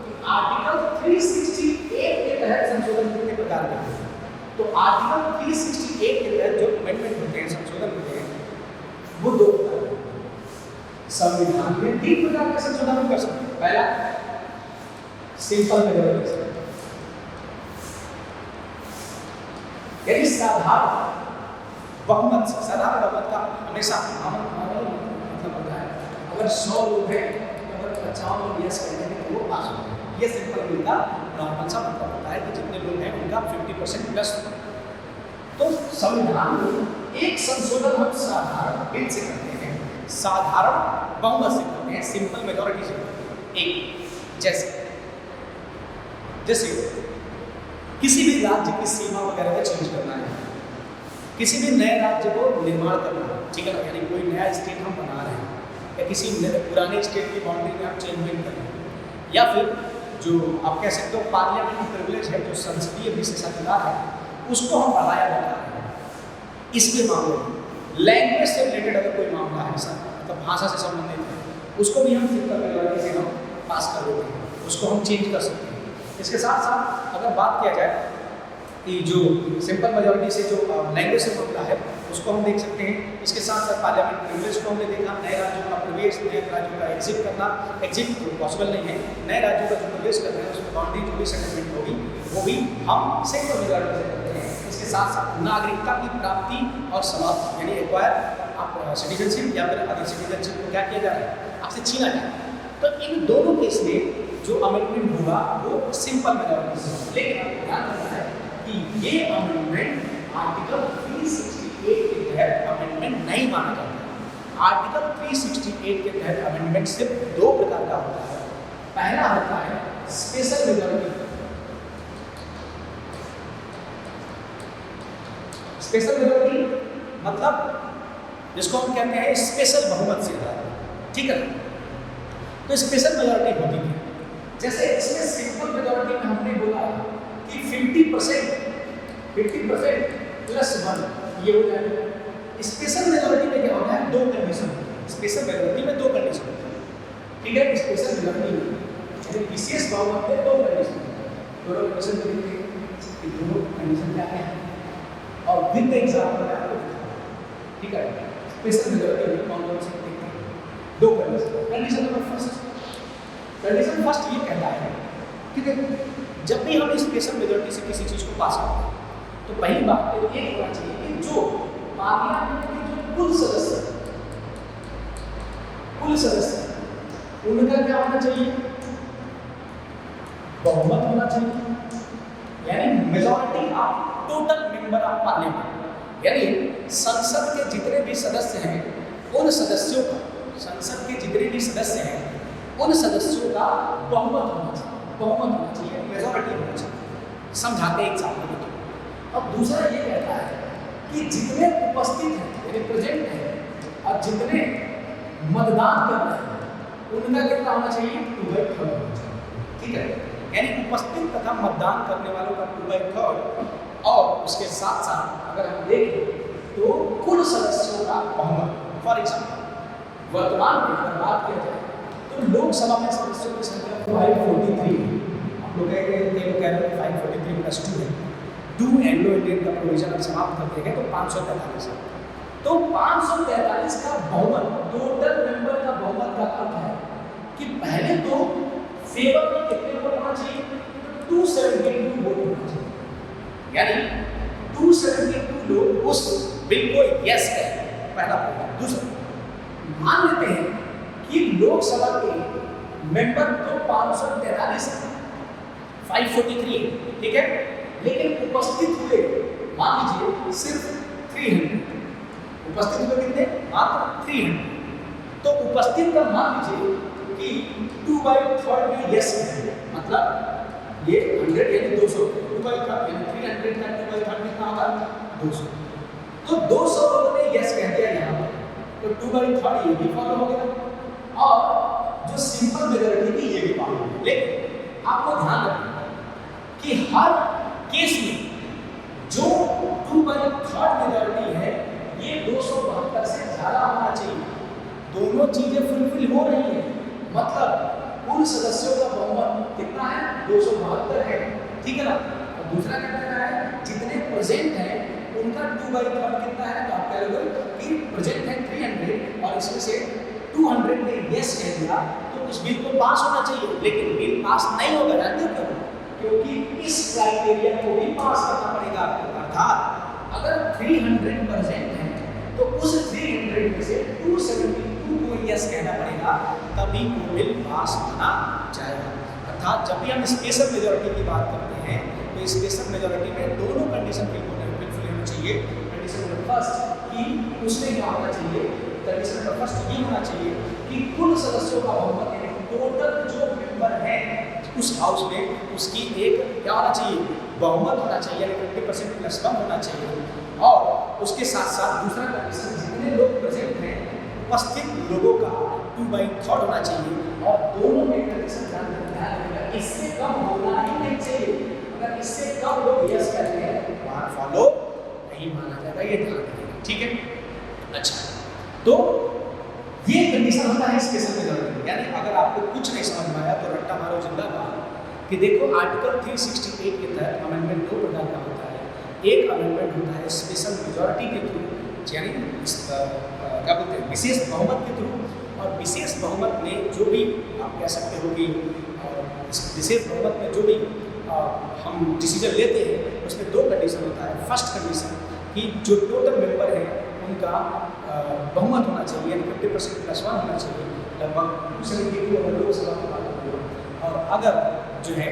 कि आर्टिकल 368 के तहत संशोधन कितने प्रकार के होते हैं, तो आर्टिकल 368 के तहत जो अमेंडमेंट होते हैं, संशोधन होते हैं, वो 2 प्रकार के होते हैं। संविधान में 3 प्रकार के संशोधन कर सकते हैं। पहला सिंपल मेजॉरिटी से, यानी साधारण बहुमत से। साधारण बहुमत का हमेशा मतलब होता है अगर 100 लोग हैं तो अगर 55 लोग यस कहते हैं तो वो पास हो जाएगा। ये सिंपल बिल का नॉर्मल सा मतलब होता है कि जितने लोग हैं उनका 50% प्लस। तो संविधान में एक संशोधन हम साधारण बिल से करते हैं, साधारण बहुमत से करते हैं, सिंपल मेजॉरिटी से करते हैं। एक जैसे किसी भी राज्य की सीमा वगैरह का चेंज करना है, किसी भी नए राज्य को निर्माण करना है, ठीक है ना? यानी कोई नया स्टेट हम बना रहे हैं या किसी पुराने स्टेट की बाउंड्री में हम चेंजमेंट कर रहे हैं, या फिर जो आप कह सकते हो पार्लियामेंट प्रिविलेज है, जो संसदीय विशेषाधिकार है, उसको हम बढ़ाया जा रहा है। इसके मामले में लैंग्वेज से रिलेटेड अगर कोई मामला है, मतलब भाषा से संबंधित है, उसको भी हम सिंपल मेजॉरिटी से हम पास कर देते हैं, उसको हम चेंज कर सकते हैं। इसके साथ साथ अगर बात किया जाए कि जो सिंपल मेजॉरिटी से जो लैंग्वेज से मामला है उसको हम देख सकते हैं। इसके साथ साथ पार्लियामेंट प्रिविलेज को हमने देखा, नए राज्यों का प्रवेश, नए राज्यों का एग्जिट करना, एग्जिट तो पॉसिबल नहीं है, नए राज्यों का जो प्रवेश कर रहे हैं उसमें बाउंड्री जो भी सेटलमेंट होगी वो भी हम सिंपल मेजॉरिटी से करते हैं। इसके साथ साथ नागरिकता की प्राप्ति और समाप्ति यानी एक्वायर आप सिटीजनशिप या फिर अदर सिटीजनशिप को क्या किया जा रहा है, आपसे छीना जा रहा है। तो इन दोनों केस में जो अमेंडमेंट होगा वो सिंपल मेजॉरिटी से होगा। लेकिन आपको ध्यान रखना है कि ये अमेंडमेंट आर्टिकल 368 के तहत अमेंडमेंट नहीं माना जाता है। आर्टिकल 368 के तहत अमेंडमेंट सिर्फ 2 प्रकार का होता है। पहला होता है स्पेशल मेजॉरिटी। स्पेशल मेजॉरिटी मतलब जिसको हम कहते हैं स्पेशल बहुमत से होता है, ठीक है? तो स्पेशल मेजॉरिटी होती है, जैसे इसमें सिंपल मेजॉरिटी में हमने बोला कि 50% प्लस 1 ये हो जाएगा। स्पेशल मेजॉरिटी में क्या होता है, 2 कंडीशन होती है। स्पेशल मेजॉरिटी में 2 कंडीशन होती है, ठीक है? स्पेशल मेजॉरिटी में विशेष बहुमत में 2 कंडीशन होती है। दोनों कंडीशन देखेंगे कि दोनों कंडीशन क्या है और विद एग्जांपल मैं आपको दिखाऊंगा, ठीक है? स्पेशल मेजॉरिटी में कौन-कौन से देखते हैं, 2 condition. Condition number first, condition first ये कहता है कि देखो जब भी हम स्पेशल मेजॉरिटी से किसी चीज़ को पास करते हैं तो पहली बात तो ये होना चाहिए कि जो पार्लियामेंट के जो कुल सदस्य उनका क्या होना चाहिए, बहुमत होना चाहिए, यानी majority of total member of parliament. यानी संसद के जितने भी सदस्य हैं उन सदस्यों का, संसद के जितने भी सदस्य हैं उन सदस्यों का बहुमत होना चाहिए, मेजॉरिटी होना चाहिए। समझाते हैं एग्जाम्पल में। अब दूसरा ये कहता है कि जितने उपस्थित हैं यानी प्रेजेंट हैं और जितने मतदान कर रहे हैं उनका कितना होना चाहिए, 2/3 होना चाहिए, ठीक है? यानी उपस्थित तथा मतदान करने वालों का 2/3 और उसके साथ साथ अगर हम देखें तो कुल सदस्यों का बहुमत। फॉर एग्जाम्पल वर्तमान में अगर बात किया जाए तो लोकसभा में सदस्यों की संख्या 543 है। आप लोग कह रहे हैं 543 प्लस 2 है। 2 एंग्लो इंडियन का प्रोविजन अब समाप्त कर देंगे तो 543 है। तो 543 का बहुमत, टोटल मेंबर का बहुमत का अर्थ है कि पहले तो फेवर में कितने वोट होना चाहिए? 272 वोट होना चाहिए, यानी 272 लोग उस बिल को यस कहें, पहला पॉइंट। दूसरा, मान लेते हैं कि लोकसभा के मेंबर तो 543 543 है, ठीक है, लेकिन उपस्थित हुए मान लीजिए सिर्फ 300। उपस्थित हुए कितने? मात्र 300। तो उपस्थित का मान लीजिए कि 2/3 में यस है, मतलब ये 100 यानी 200, 2/3 यानी 300 का 2/3 कितना होगा? 200। तो 200 लोगों ने यस कह दिया यहाँ पर, तो 2/3 ये भी फॉलो हो गया और जो सिंपल मेजॉरिटी थी ये भी फॉलो हो गया। लेकिन आपको ध्यान रखना कि हर केस में जो 2/3 मेजॉरिटी है ये 272 से ज्यादा होना चाहिए। दोनों चीजें फुलफिल हो रही है, मतलब कुल सदस्यों का बहुमत कितना है? 272 है, ठीक है ना। और दूसरा क्या कहना है? जितने प्रेजेंट हैं उनका 2/3 कितना है? तो आप कह रहे हो कि प्रेजेंट है 300 और इसमें से 200 ने यस कह दिया तो उस बिल को पास होना चाहिए, लेकिन बिल पास नहीं होगा। जानते हो क्यों? क्योंकि इस क्राइटेरिया को भी पास करना पड़ेगा। अर्थात अगर 300% है तो उस 300 में से 272 को यस कहना पड़ेगा, तभी वो बिल पास माना जाएगा। अर्थात जब भी हम स्पेशल मेजॉरिटी की बात करते हैं तो स्पेशल मेजॉरिटी में दोनों कंडीशन फुलफिल होनी चाहिए। कंडीशन नंबर फर्स्ट कि उसमें क्या होना चाहिए? कंडीशन नंबर फर्स्ट ये होना चाहिए कि कुल सदस्यों का बहुमत यानी टोटल जो मेंबर हैं उस हाउस में उसकी एक क्या होना चाहिए? बहुमत होना चाहिए, यानी 50% प्लस कम होना चाहिए। और उसके साथ साथ दूसरा कंडीशन जितने लोग प्रेजेंट हैं उपस्थित लोगों का 2/3 होना चाहिए। और दोनों में कंडीशन ध्यान रखना, इससे कम होना ही नहीं चाहिए। अगर इससे कम लोग यस कहते हैं तो वहाँ फॉलो नहीं माना जाएगा, ये ध्यान रखिएगा, ठीक है। अच्छा, तो ये कंडीशन होता है स्पेशल मेजॉरिटी। यानी अगर आपको कुछ नहीं समझ में आया तो रट्टा मारो जिंदाबाद कि देखो आर्टिकल 368 के तहत अमेंडमेंट दो प्रकार का होता है। एक अमेंडमेंट होता है स्पेशल मेजॉरिटी के थ्रू, यानी क्या बोलते हैं विशेष बहुमत के थ्रू। और विशेष बहुमत में जो भी आप कह सकते हो कि विशेष बहुमत में जो भी हम डिसीजन लेते हैं उसमें दो कंडीशन होता है। फर्स्ट कंडीशन कि जो टोटल मेंबर हैं उनका बहुमत होना चाहिए, यानी 50% प्लस 1 होना चाहिए, लगभग 272 अगर लोकसभा की बात करें। और अगर जो है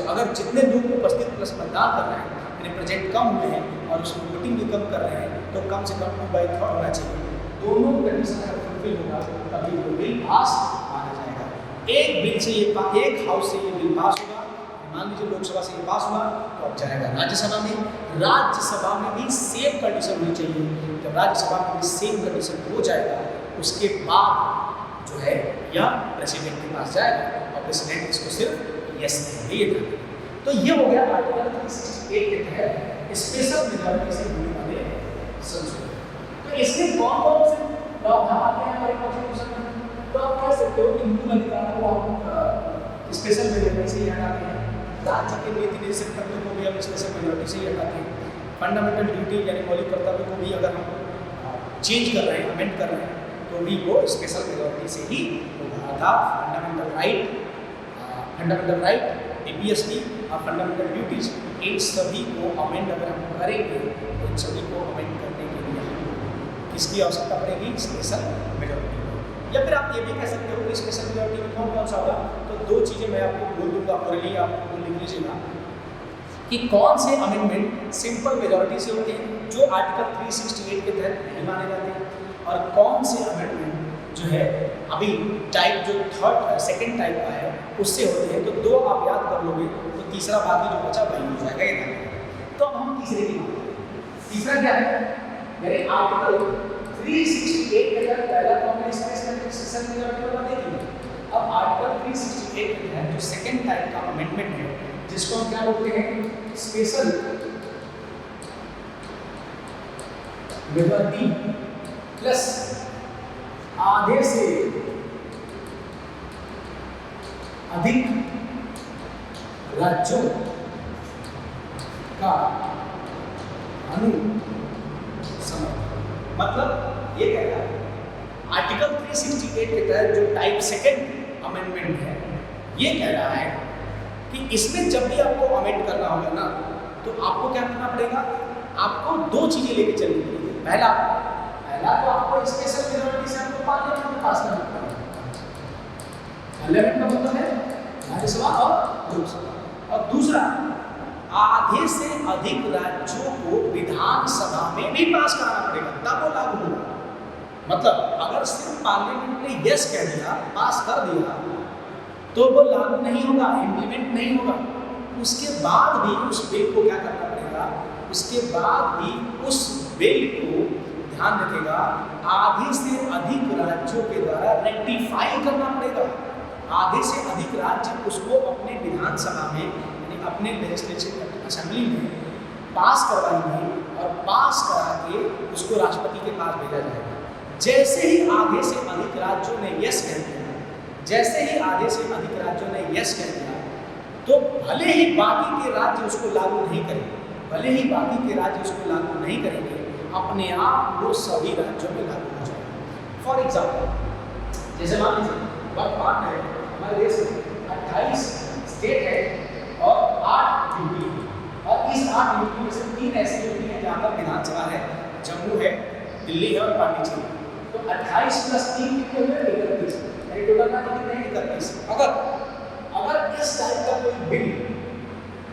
अगर जितने लोग उपस्थित प्लस मतदान कर रहे हैं यानी प्रेजेंट कम हुए हैं और उसमें वोटिंग भी कम कर रहे हैं तो कम से कम 2/3 होना चाहिए। दोनों कंडीशन अगर फुलफिल होगा तभी वो बिल पास माना जाएगा। एक बिल से ये एक हाउस से ये बिल पास होगा, मान लीजिए लोकसभा से ये पास हुआ तो अब जाएगा राज्यसभा में। राज्यसभा में भी सेम कंडीशन होनी चाहिए। जब राज्यसभा में भी सेम कंडीशन हो जाएगा उसके बाद जो है यह प्रेसिडेंट के पास जाएगा और प्रेसिडेंट इसको सिर्फ यस कहेंगे। तो ये हो गया आर्टिकल 368 के तहत स्पेशल मेजॉरिटी से होने वाले संशोधन। तो इसमें कौन कौन से प्रावधान आते हैं हमारे कॉन्स्टिट्यूशन में? तो आप कह सकते हो कि मूल अधिकारों को हम स्पेशल मेजॉरिटी से ही हटाते हैं, राज्य के नीति निर्देशक तत्वों को भी हम स्पेशल मेजॉरिटी से ही हटाते हैं, फंडामेंटल ड्यूटी यानी मौलिक कर्तव्यों को भी अगर हम चेंज कर रहे हैं, अमेंड कर रहे हैं तो भी वो स्पेशल मेजॉरिटी से ही होगा। अर्थात फंडामेंटल राइट APSP और फंडामेंटल ड्यूटीज इन सभी को अमेंड अगर हम करेंगे तो इन सभी को अमेंड करने के लिए हम किसकी आवश्यकता पड़ेगी? Special majority. या फिर आप ये भी कह सकते हो कि स्पेशल मेजॉरिटी में कौन कौन सा होगा? तो दो चीज़ें मैं आपको बोल दूंगा और लिए आप लिख लीजिएगा कि कौन से अमेंडमेंट सिंपल मेजॉरिटी से होते हैं जो आर्टिकल 368 के तहत नहीं माने जाते हैं, और कौन से अमेंडमेंट जो है अभी टाइप जो सेकंड टाइप का है उससे होते हैं। तो दो आप याद कर लोगे तो तीसरा बाकी जो बचा वही हो जाएगा ये। तो अब हम तीसरे की बात करें। तीसरा क्या है? यानी आर्टिकल 368 के तहत पहला कॉमन स्पेशल मेजॉरिटी वाला देखिए अब आर्टिकल 368 के तहत जो सेकेंड टाइप का अमेंडमेंट है, जिसको हम क्या बोलते हैं, स्पेशल लिबर्टी प्लस आधे से अधिक राज्यों का अनुसमर्थन। मतलब ये कह रहा है आर्टिकल 368 के तहत जो टाइप सेकेंड अमेंडमेंट है, ये कह रहा है कि इसमें जब भी आपको अमेंड करना होगा ना, तो आपको क्या करना पड़ेगा, आपको दो चीजें लेके चलनी पड़ेगी। पहला तो आपको स्पेशल मेजॉरिटी से आपको पार्लियामेंट में पास करना पड़ेगा। पार्लियामेंट का मतलब है राज्यसभा और लोकसभा। और दूसरा, आधे से अधिक राज्यों को विधानसभा में भी पास कराना पड़ेगा, तब वो लागू होगा। मतलब अगर सिर्फ पार्लियामेंट ने यस कह दिया, पास कर दिया, तो वो लागू नहीं होगा, इम्प्लीमेंट नहीं होगा। उसके बाद भी उस बिल को क्या करना पड़ेगा, उसके बाद भी उस बिल को ध्यान रखेगा, आधे से अधिक राज्यों के द्वारा रेक्टिफाई करना पड़ेगा। आधे से अधिक राज्य उसको अपने विधानसभा में, यानी अपने लेजिस्लेटिव असेंबली में पास करवाएंगे और पास करा के उसको राष्ट्रपति के पास भेजा जाएगा। जैसे ही आधे से अधिक राज्यों ने यस कह दिया, जैसे ही आधे से अधिक राज्यों ने यस कह दिया, तो भले ही बाकी के राज्य उसको लागू नहीं करेंगे, भले ही बाकी के राज्य उसको लागू नहीं करेंगे, अपने आप वो सभी राज्यों में लागू हो जाएगा। फॉर एग्जाम्पल, जैसे मान लीजिए वर्तमान में हमारे देश में 28 स्टेट है और 8 यूटी है, और इस 8 यूटी में से 3 ऐसी यूटी है जहाँ पर विधानसभा है, जम्मू है, दिल्ली है और पांडिचेरी। तो 28 प्लस 3 कितने हुए, 31, यानी टोटल ना कितने हैं, 31। अगर इस टाइप का कोई बिल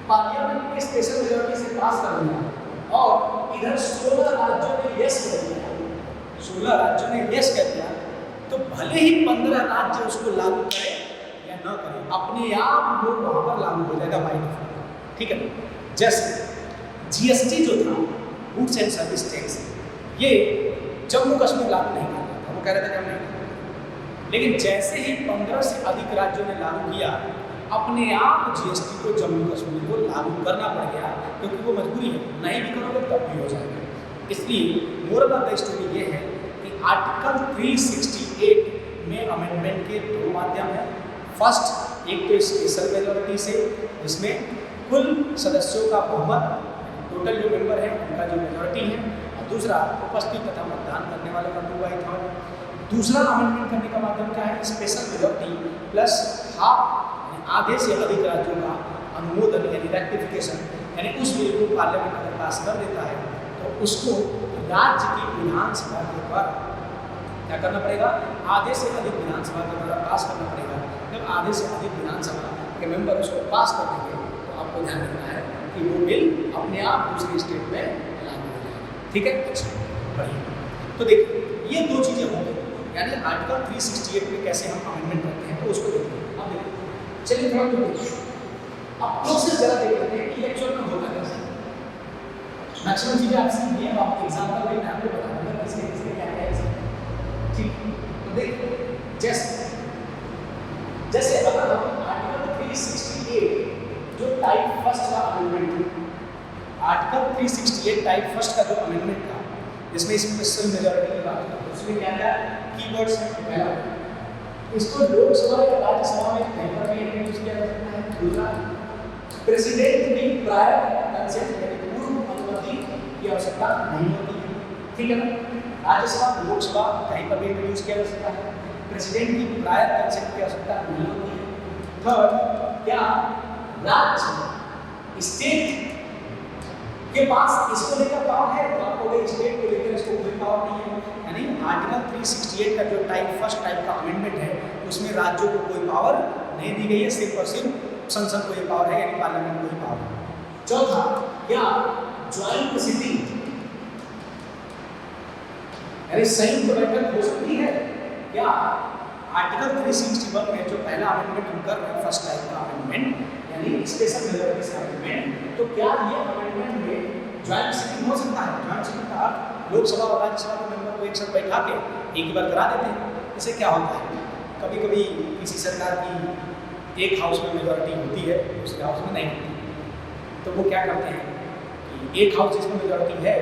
पार्लियामेंट में स्पेशल मेजॉरिटी से पास कर दिया और इधर 16 राज्यों ने यस कर दिया, 16 राज्यों ने यस कर दिया, तो भले ही 15 राज्य उसको लागू करें या न करें, अपने आप वो वहाँ पर लागू हो जाएगा बाय डिफॉल्ट। ठीक है, जैसे जीएसटी जो था, गुड्स एंड सर्विस टैक्स, ये जम्मू कश्मीर लागू नहीं कर रहा था, वो कह रहा था कि हम नहीं करेंगे। लेकिन जैसे ही 15 से अधिक राज्यों ने लागू किया, अपने आप जीएसटी को जम्मू कश्मीर को लागू करना पड़ गया, क्योंकि वो मजबूरी है, नहीं भी करोगे तब भी हो जाएगा। इसलिए मोरल ऑफ द स्टोरी ये है कि आर्टिकल 368 में अमेंडमेंट के दो माध्यम हैं। फर्स्ट, एक तो स्पेशल मेजॉरिटी से, जिसमें कुल सदस्यों का बहुमत, टोटल जो मेंबर है उनका जो मेजॉरिटी है, और दूसरा उपस्थित तथा मतदान करने वाले का 2/3। दूसरा अमेंडमेंट करने का माध्यम क्या है, स्पेशल मेजॉरिटी प्लस हाफ, आधे से अधिक राज्यों का अनुमोदन यानी रेक्टिफिकेशन, यानी उस बिल को पार्लियामेंट अगर पास कर देता है तो उसको राज्य की विधानसभा के द्वारा क्या करना पड़ेगा, आधे से अधिक विधानसभा के द्वारा पास करना पड़ेगा। जब आधे से अधिक विधानसभा के मेंबर उसको पास कर देंगे, तो आपको ध्यान रखना है कि वो बिल अपने आप दूसरी स्टेट में लागू हो जाएगा। ठीक है, अच्छा बढ़िया। तो देखिए, ये दो चीज़ें होंगी, यानी आर्टिकल 368 में कैसे हम अमेंडमेंट करते हैं, तो उसको देखिए। अब देखिए, चलिए थोड़ा देखिए, अब प्रोसेस जरा देख लेते हैं कि एक्चुअल में होता कैसे। मैक्सिमम चीजें आपसे ये हैं, आप एग्जांपल में आपको बता दूंगा किसके क्या क्या है। ठीक, तो देखिए, जैसे अगर हम आर्टिकल 368 जो टाइप फर्स्ट का अमेंडमेंट, आर्टिकल 368 टाइप फर्स्ट का जो अमेंडमेंट था, जिसमें स्पेशल मेजॉरिटी की बात है, उसमें क्या क्या कीवर्ड्स हैं। पहला, इसको लोकसभा या राज्यसभा में कहीं पर भी इंट्रोड्यूस किया जा सकता है। दूसरा, प्रेसिडेंट की प्रायर कंसेंट यानी पूर्व अनुमति की आवश्यकता नहीं होती है। ठीक है ना, राज्यसभा लोकसभा कहीं पर भी इंट्रोड्यूस किया जा सकता है, प्रेसिडेंट की प्रायर कंसेंट की आवश्यकता नहीं होती है। थर्ड, क्या राज्य स्टेट के पास इसको लेकर पावर है, तो आपको कोई स्टेट को लेकर इसको कोई पावर नहीं है। यानी आर्टिकल 368 का जो फर्स्ट टाइप का अमेंडमेंट है, उसमें राज्यों को कोई पावर नहीं दी गई है, सिर्फ और सिर्फ संसद को ये पावर है, यानी पार्लियामेंट को ही पावर है। चौथा, क्या ज्वाइंट सिटिंग यानी संयुक्त बैठक हो सकती है क्या? आर्टिकल 361 में जो पहला अमेंडमेंट हम कर रहे हैं, फर्स्ट टाइप का अमेंडमेंट यानी स्पेशल मेजॉरिटी से अमेंडमेंट, तो क्या ये अमेंडमेंट में ज्वाइंट सिटिंग हो सकता है? ज्वाइंट सिटिंग का लोकसभा और राज्यसभा के मेंबर को एक साथ बैठा के एक बार करा देते हैं। इससे क्या होता है, कभी कभी किसी सरकार की एक हाउस में मेजॉरिटी होती है, दूसरे हाउस में नहीं होती, तो वो क्या करते हैं कि एक हाउस जिसमें मेजॉरिटी है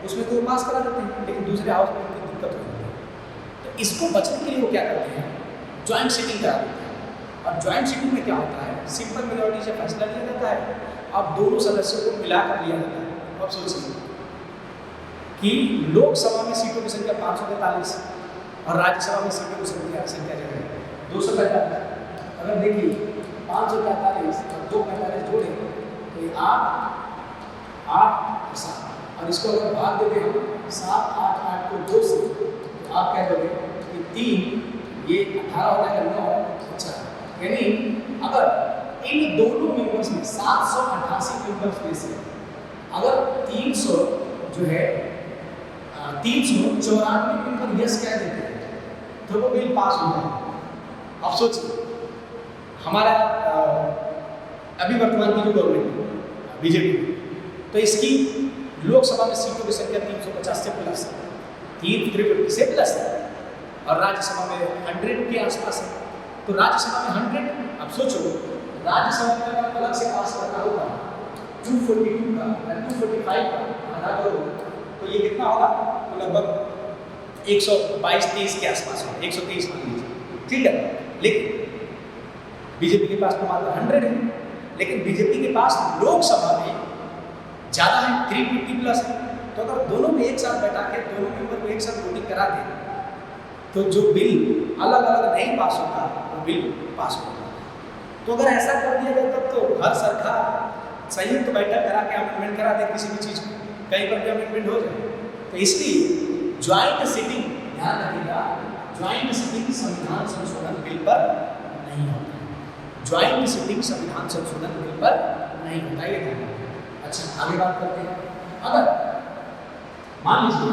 उसमें तो वो पास करा देते हैं, लेकिन दूसरे हाउस में उनकी दिक्कत हो जाती है। तो इसको बचने के लिए वो क्या करते हैं, ज्वाइंट सीटिंग करा देते हैं। और ज्वाइंट सीटिंग में क्या होता है, सिंपल मेजॉरिटी से फैसला लिया जाता है, अब दोनों सदस्यों को मिलाकर लिया जाता है। अब सोचिए कि लोकसभा में सीटों की संख्या 543 और राज्यसभा में सीटों की संख्या जो है 245। अगर देखिए 543 और 245 जोड़े तो ये 8 8 और 7, और इसको अगर भाग देते हम 7 8 8 को 2 से, तो आप कह दोगे कि 3 ये 18 हो जाएगा 9। अच्छा, यानी अगर इन दोनों मेंबर्स में 788 मेंबर्स में से अगर 300 जो है 394 मेंबर यस कह देते हैं तो वो बिल पास हो जाएगा। अब सोचिए हमारा अभी वर्तमान की जो गवर्नमेंट बीजेपी, तो इसकी लोकसभा में सीटों की संख्या 350 से प्लस है, 350 से प्लस है, और राज्यसभा में 100 के आसपास है। तो राज्यसभा में 100, अब सोचो राज्यसभा में अगर अलग से पास करना होगा 242 का या 245 का आधा करो तो ये कितना होगा, तो लगभग 122-23 के आसपास होगा, 123 मान लीजिए, ठीक है। लेकिन बीजेपी के पास तो मात्र 100 है, लेकिन बीजेपी के पास लोकसभा में ज़्यादा है, 350 प्लस है। तो अगर दोनों में एक साथ बैठा के दोनों मेंबर को एक साथ वोटिंग करा दें तो जो बिल अलग अलग नहीं पास होता वो बिल पास होता। तो अगर ऐसा कर दिया जाए तब तो हर सरकार संयुक्त बैठक करा के अमेंडमेंट करा दे किसी भी चीज़ को, कहीं पर भी अमेंडमेंट हो जाए। तो इसलिए ज्वाइंट सिटिंग, ध्यान रखिएगा, ज्वाइंट सिटिंग संविधान संशोधन बिल पर नहीं होता है। ज्वाइंट सिटिंग संविधान संशोधन बिल पर नहीं होता, ये ध्यान रखिएगा। अच्छा, आगे बात करते हैं। अगर मान लीजिए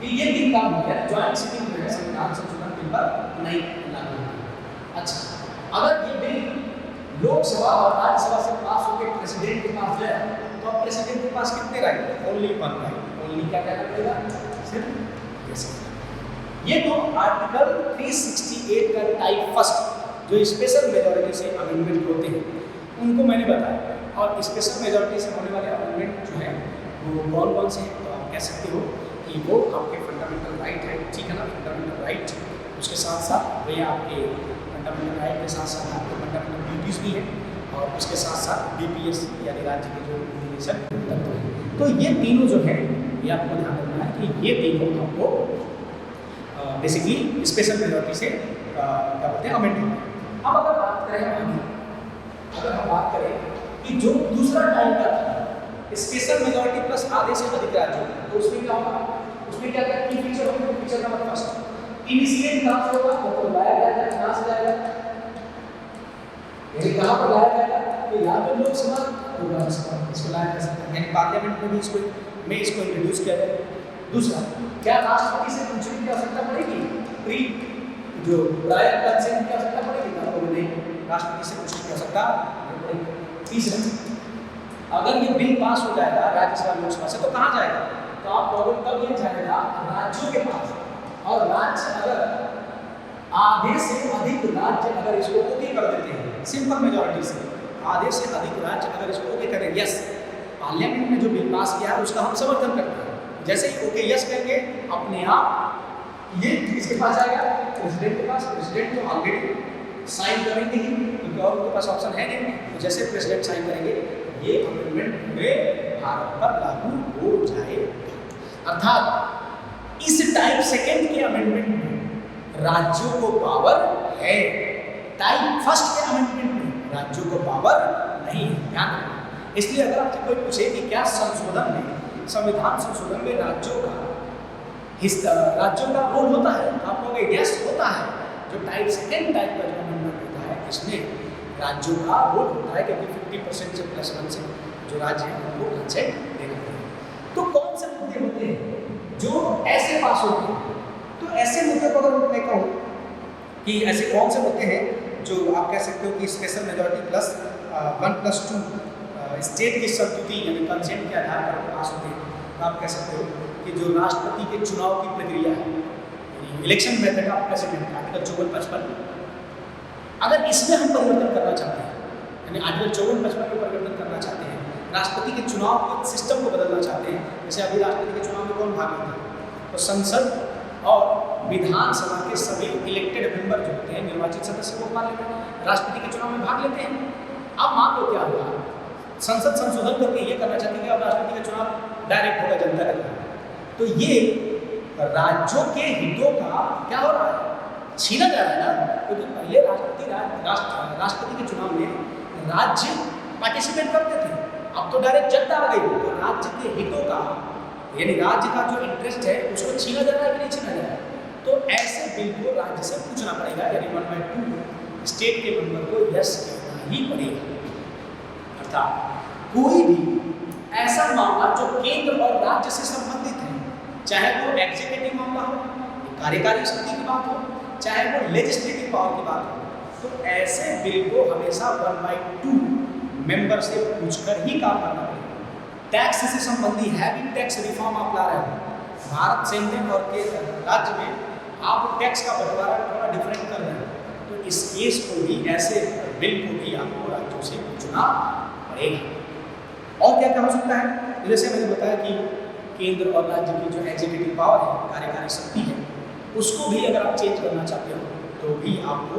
कि ये दिन काम हो गया, ज्वाइंट सिटिंग जो है संविधान संशोधन बिल पर नहीं लागू होती। अच्छा, अगर ये बिल लोकसभा और राज्यसभा से पास होकर प्रेसिडेंट के पास गया तो अब प्रेसिडेंट के पास कितने राइट, ओनली 1 राइट। ओनली क्या कहना पड़ेगा, सिर्फ यस। ये तो आर्टिकल 368 का टाइप फर्स्ट जो स्पेशल मेजॉरिटी से अमेंडमेंट होते हैं उनको मैंने बताया। और स्पेशल मेजॉरिटी से होने वाले अमेंडमेंट जो है वो कौन कौन से हैं, तो आप कह सकते हो कि वो आपके फंडामेंटल राइट है, ठीक है ना, फंडामेंटल राइट। उसके साथ साथ वे आपके फंडामेंटल राइट के साथ साथ आपके फंडामेंटल ड्यूटीज़ भी हैं, और उसके साथ साथ DPS यानी राज्य के जो विनियोजन तत्व हैं। तो ये तीनों जो है ये आपको ध्यान रखना है कि ये तीनों आपको बेसिकली स्पेशल मेजॉरिटी से क्या बोलते हैं अमेंडमेंट। अब अगर बात करें आगे, अगर हम बात करें कि जो दूसरा टाइम का था स्पेशल मेजॉरिटी प्लस आधे से अधिक राज्यों, तो उसमें क्या होगा, उसमें क्या क्या की फीचर होंगे। फीचर नंबर फर्स्ट, इनिशिएट कहाँ से होगा, तो लाया जाएगा, कहाँ से लाया जाएगा, कहाँ पर लाया जाएगा, तो या तो लोकसभा तो राज्यसभा, इसको लाया जा सकता है, यानी पार्लियामेंट में भी इसको इंट्रोड्यूस किया जाए। दूसरा, क्या राष्ट्रपति से पूछने की आवश्यकता पड़ेगी, प्री जो प्रायर कंसेंट की आवश्यकता पड़ेगी, तो नहीं, राष्ट्रपति से पूछने की आवश्यकता नहीं पड़ेगी। तीसरा, अगर ये बिल पास हो जाएगा राज्यसभा लोकसभा से तो कहाँ जाएगा, तो आप प्रॉब्लम कब ये जाएगा राज्यों के पास, और राज्य अगर आधे से अधिक राज्य अगर इसको ओके कर देते हैं सिंपल मेजॉरिटी से, आधे से अधिक राज्य अगर इसको ओके करें, यस, पार्लियामेंट में जो बिल पास किया है उसका हम समर्थन करते हैं, जैसे ही ओके यस कहेंगे अपने आप ये किसके पास आएगा, प्रेसिडेंट के पास। प्रेसिडेंट तो ऑलरेडी साइन करेंगे ही, क्योंकि और उनके पास ऑप्शन है नहीं, तो जैसे प्रेसिडेंट साइन करेंगे ये अमेंडमेंट पूरे भारत पर लागू हो जाएगा। अर्थात इस टाइप सेकेंड के अमेंडमेंट में राज्यों को पावर है, टाइप फर्स्ट के अमेंडमेंट में राज्यों को पावर नहीं है, ध्यान रखना। इसलिए अगर आपसे कोई पूछे कि क्या संशोधन में, संविधान संशोधन में राज्यों का रोल होता है, आप कहोगे यस होता है। जो टाइप सेकेंड टाइप का जो अमेंडमेंट होता है इसमें राज्यों का रोल होता है, क्योंकि 50% से +1 से जो राज्य हैं उनको कंसेंट देना पड़ेगा। तो कौन से मुद्दे होते हैं जो ऐसे पास होते हैं, तो ऐसे मुद्दे को अगर मैं कहूँ कि ऐसे कौन से मुद्दे हैं जो आप कह सकते हो कि स्पेशल मेजॉरिटी प्लस 1+2 स्टेट की संस्तुति यानी कंसेंट के आधार पर पास होते हैं, तो आप कह सकते हो कि जो राष्ट्रपति के चुनाव की प्रक्रिया है, यानी election method of president article 54-55, अगर इसमें हम परिवर्तन करना चाहते हैं, यानी आर्टिकल 54-55 में परिवर्तन करना चाहते हैं, राष्ट्रपति के चुनाव के सिस्टम को बदलना चाहते हैं, जैसे अभी राष्ट्रपति के चुनाव में कौन भाग लेता है, तो संसद और विधानसभा के सभी इलेक्टेड मेंबर जो होते हैं, निर्वाचित सदस्य, वो राष्ट्रपति के चुनाव में भाग लेते हैं। अब मान लो क्या होगा, संसद संशोधन करके ये करना चाहती है कि अब राष्ट्रपति का चुनाव डायरेक्ट होगा जनता का, तो ये राज्यों के हितों का क्या हो रहा है, छीना जा रहा है ना। क्योंकि पहले राष्ट्रपति के चुनाव में राज्य पार्टिसिपेट करते थे, अब तो डायरेक्ट जनता आ गई, तो राज्य के हितों का, यानी राज्य का जो इंटरेस्ट है उसको छीना जा रहा है कि नहीं छीना जा रहा है। तो ऐसे बिल को राज्य से पूछना पड़ेगा, यानी 1/2 स्टेट के मेंबर को यस कहना ही पड़ेगा। अर्थात कोई भी ऐसा मामला जो केंद्र और राज्य से संबंधित है, चाहे वो एग्जीक्यूटिव मामला हो, कार्यकारी शक्ति की बात हो, चाहे वो लेजिस्लेटिव पावर की बात हो, तो ऐसे बिल को हमेशा 1/2 मेंबर से पूछकर ही काम करना पड़ेगा। टैक्स से संबंधी हैवी टैक्स रिफॉर्म आप ला रहे हो, भारत सेंट्रल और के राज्य में आप टैक्स का बंटवारा थोड़ा डिफरेंट कर रहे हैं, तो इस केस को भी, ऐसे बिल को भी आपको राज्यों से पूछना पड़ेगा। और क्या क्या हो सकता है, जैसे मैंने बताया कि केंद्र और राज्य की जो एग्जीक्यूटिव पावर है, कार्यकारी शक्ति है, उसको भी अगर आप चेंज करना चाहते हो तो भी आपको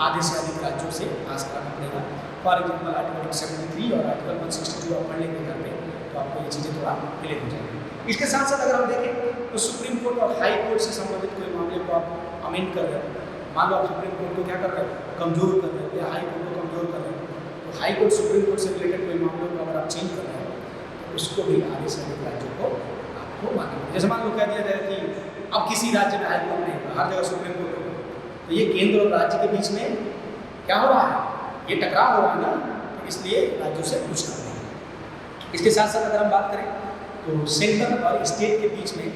आधे से अधिक राज्यों से पास कराना पड़ेगा। फॉर एग्जाम्पल आर्टिकल 73 और आर्टिकल 162 आप पढ़ लेंगे घर पे, तो आपको ये चीज़ें थोड़ा क्लियर हो जाएगी। इसके साथ साथ अगर हम देखें तो सुप्रीम कोर्ट और हाई कोर्ट से संबंधित कोई मामले को आप अमेंड कर रहे हो, मान लो आप सुप्रीम कोर्ट को क्या कर रहे हो, कमजोर कर रहे हो, या हाई कोर्ट को कमजोर कर रहे हो, तो हाई कोर्ट सुप्रीम कोर्ट से रिलेटेड कोई मामलों को अगर आप चेंज कर रहे हो तो उसको भी आधे से अधिक राज्यों को आपको मानना पड़ेगा। जैसे मान लो कह दिया जाए कि अब किसी राज्य में हाई कोर्ट नहीं, हर जगह सुप्रीम कोर्ट हो, तो ये केंद्र और राज्य के बीच में क्या हो रहा है, ये टकराव हो रहा है ना, तो इसलिए राज्यों से पूछना पड़ेगा। इसके साथ साथ अगर हम बात करें तो सेंट्रल और स्टेट के बीच में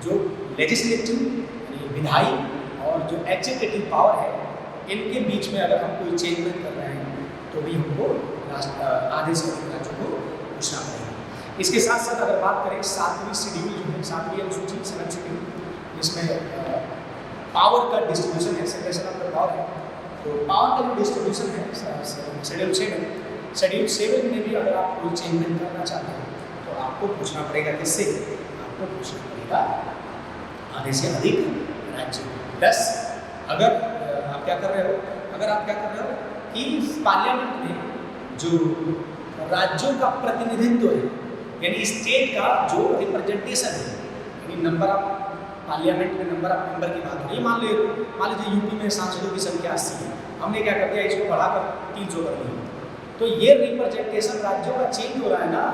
जो लेजिस्लेटिव यानी विधायी और जो एग्जीक्यूटिव पावर है, इनके बीच में अगर हम कोई चेंजमेंट कर रहे हैं तो भी हमको आधे से अधिक राज्यों को पूछना पड़ेगा। इसके साथ साथ अगर बात करें 7वीं शेड्यूल जो है, 7वीं अनुसूची 7 शेड्यूल, जिसमें पावर का डिस्ट्रीब्यूशन है, सेपरेशन ऑफ द पावर है, तो पावर का जो डिस्ट्रीब्यूशन है शेड्यूल 7 में भी अगर आप कोई चेंजमेंट करना चाहते हैं तो आपको पूछना पड़ेगा, किससे, आपको पूछना पड़ेगा आधे से अधिक राज्य। प्लस अगर आप क्या कर रहे हो कि पार्लियामेंट में जो राज्यों का प्रतिनिधित्व है, यानी स्टेट का जो रिप्रेजेंटेशन है, यानी नंबर ऑफ पार्लियामेंट में नंबर ऑफ मेंबर की बात हो रही है, मान लीजिए यूपी में सांसदों की संख्या 80 है, हमने क्या कर दिया, इसको बढ़ाकर 300 कर दिया, तो ये रिप्रेजेंटेशन राज्यों का चेंज हो रहा है ना,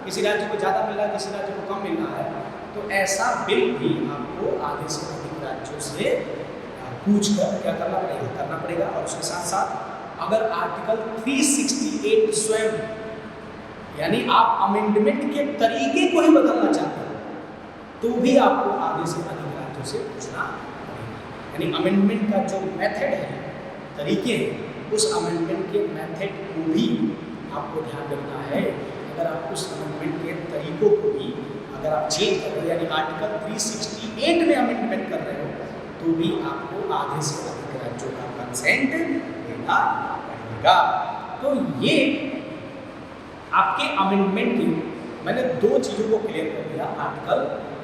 किसी राज्य को ज़्यादा मिल रहा है, किसी राज्य को कम मिल रहा है, तो ऐसा बिल भी आपको आधे से अधिक राज्यों से पूछकर क्या करना पड़ेगा। और उसके साथ साथ अगर आर्टिकल 368 स्वयं, यानी आप अमेंडमेंट के तरीके को ही बदलना चाहते हैं, तो भी आपको आधे से अधिक राज्यों से पूछना पड़ेगा। यानी अमेंडमेंट का जो मेथड है, तरीके हैं, उस अमेंडमेंट के मेथड को भी आपको ध्यान रखना है। अगर आप उस अमेंडमेंट के तरीकों को भी अगर आप चेंज कर रहे हो, यानी आर्टिकल 368 में अमेंडमेंट कर रहे हो, तो भी आपको आधे से अधिक राज्यों का कंसेंट देना पड़ेगा। तो ये आपके अमेंडमेंट की मैंने 2 चीज़ों को क्लियर कर दिया। आर्टिकल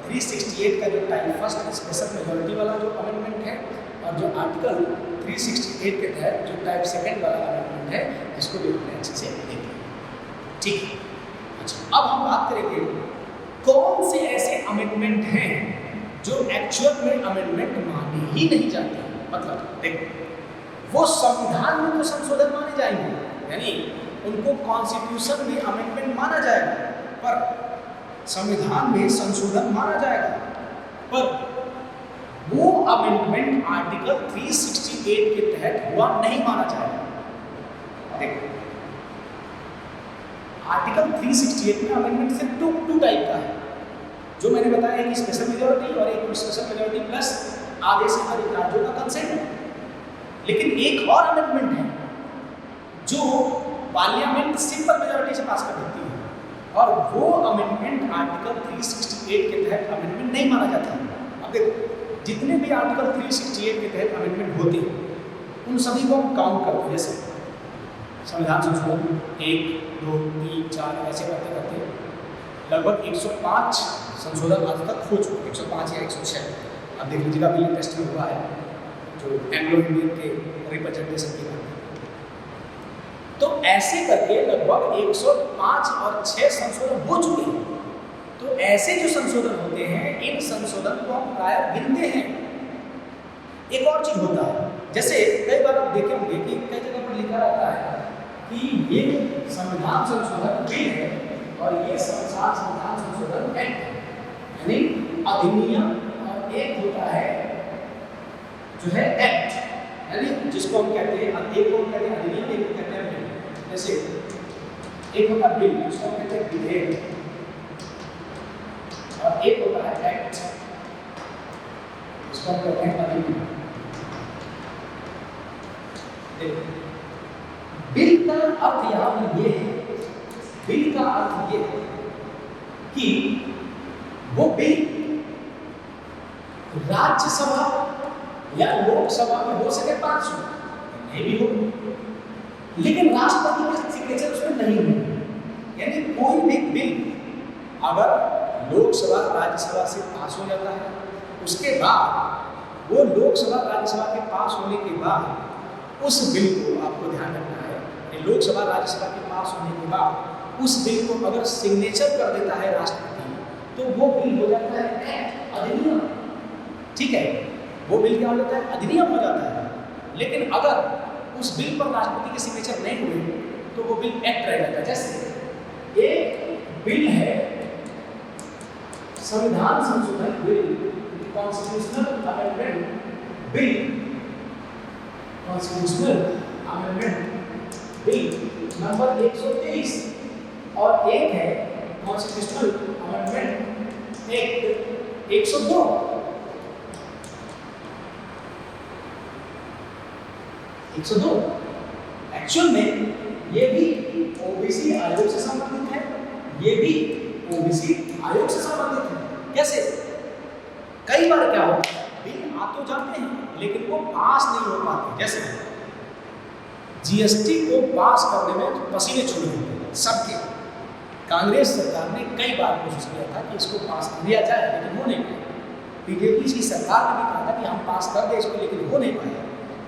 368 का जो टाइप फर्स्ट स्पेशल मेजॉरिटी वाला जो अमेंडमेंट है, और जो आर्टिकल 368 के तहत जो टाइप सेकेंड वाला अमेंडमेंट है, इसको भी हमने अच्छे से देख लिया। ठीक है, अच्छा अब हम बात करेंगे कौन से ऐसे अमेंडमेंट हैं जो एक्चुअल में अमेंडमेंट माने ही नहीं जाते। मतलब देखो, वो संविधान में तो संशोधन माने जाएंगे, यानी उनको कॉन्स्टिट्यूशन में अमेंडमेंट माना जाएगा, पर संविधान में संशोधन माना जाएगा, पर वो अमेंडमेंट आर्टिकल 368 के तहत हुआ नहीं माना जाएगा। देखो, आर्टिकल 368 में अमेंडमेंट सिर्फ टू टाइप का है, जो मैंने बताया कि स्पेशल मेजॉरिटी और एक स्पेशल मेजॉरिटी प्लस आधे से अधिक राज्यों का कंसेंट है। लेकिन एक और अमेंडमेंट है जो पार्लियामेंट सिंपल मेजॉरिटी से पास कर देती है, और वो अमेंडमेंट आर्टिकल 368 के तहत अमेंडमेंट नहीं माना जाता है। अब देखो, जितने भी आर्टिकल 368 के तहत अमेंडमेंट होते हैं उन सभी को हम काउंट करते हैं। जैसे संविधान संशोधन 1, 2, 3, 4 ऐसे करते करते लगभग 105 संशोधन आज तक हो चुके, 105 या 106। अब देख लीजिएगा बिल टेस्ट में हुआ है जो एंग्लो इंडियन के रिप्रेजेंटेशन की बात है। तो ऐसे करके लगभग 105 और 6 संशोधन हो चुके हैं। तो ऐसे जो संशोधन होते हैं इन संशोधन को हम प्राय गिनते हैं। एक और चीज होता है, जैसे कई बार आप देखे होंगे कि कई जगह पर लिखा रहता है कि ये संविधान संशोधन बिल है और ये संविधान संशोधन एक्ट है, यानी अधिनियम, और एक होता है जो है एक्ट, यानी जिसको हम कहते हैं, एक को कहते हैं अधिनियम, एक को कहते हैं बिल। जैसे एक होता है बिल, जिसको हम कहते हैं विधेयक, और एक होता है एक्ट, जिसको हम कहते हैं अधिनियम। बिल का अर्थ यहाँ पर ये है, बिल का अर्थ ये है कि वो बिल राज्यसभा या लोकसभा में हो सके 500 नहीं भी हो, लेकिन राष्ट्रपति का सिग्नेचर उसमें नहीं है। यानी कोई भी बिल अगर लोकसभा राज्यसभा से पास हो जाता है, उसके बाद वो लोकसभा राज्यसभा के पास होने के बाद उस बिल को, आपको ध्यान रखना है कि लोकसभा राज्यसभा के पास होने के बाद उस बिल को अगर सिग्नेचर कर देता है राष्ट्रपति, तो वो बिल हो जाता है एक्ट, अधिनियम। ठीक है, वो बिल क्या हो जाता है, अधिनियम हो जाता है। लेकिन अगर उस बिल पर राष्ट्रपति के सिग्नेचर नहीं हुए तो वो बिल एक्ट रह जाता है। जैसे एक बिल है संविधान संशोधन bill, constitutional amendment bill, constitutional amendment bill number 123, और एक है कॉन्स्टिट्यूशनल अमेंडमेंट एक्ट 102। एक्चुअल में ये भी ओबीसी आयोग से संबंधित है, ये भी ओबीसी आयोग से संबंधित है। कैसे? कई बार क्या होता है, बिल आ तो जाते हैं लेकिन वो पास नहीं हो पाते। जैसे जीएसटी को पास करने में पसीने छूट गए सबके। कांग्रेस सरकार ने कई बार कोशिश किया था कि इसको पास कर दिया जाए, लेकिन हो नहीं पाया। बीजेपी की सरकार ने भी कहा था कि हम पास कर दें इसको, लेकिन हो नहीं पाया।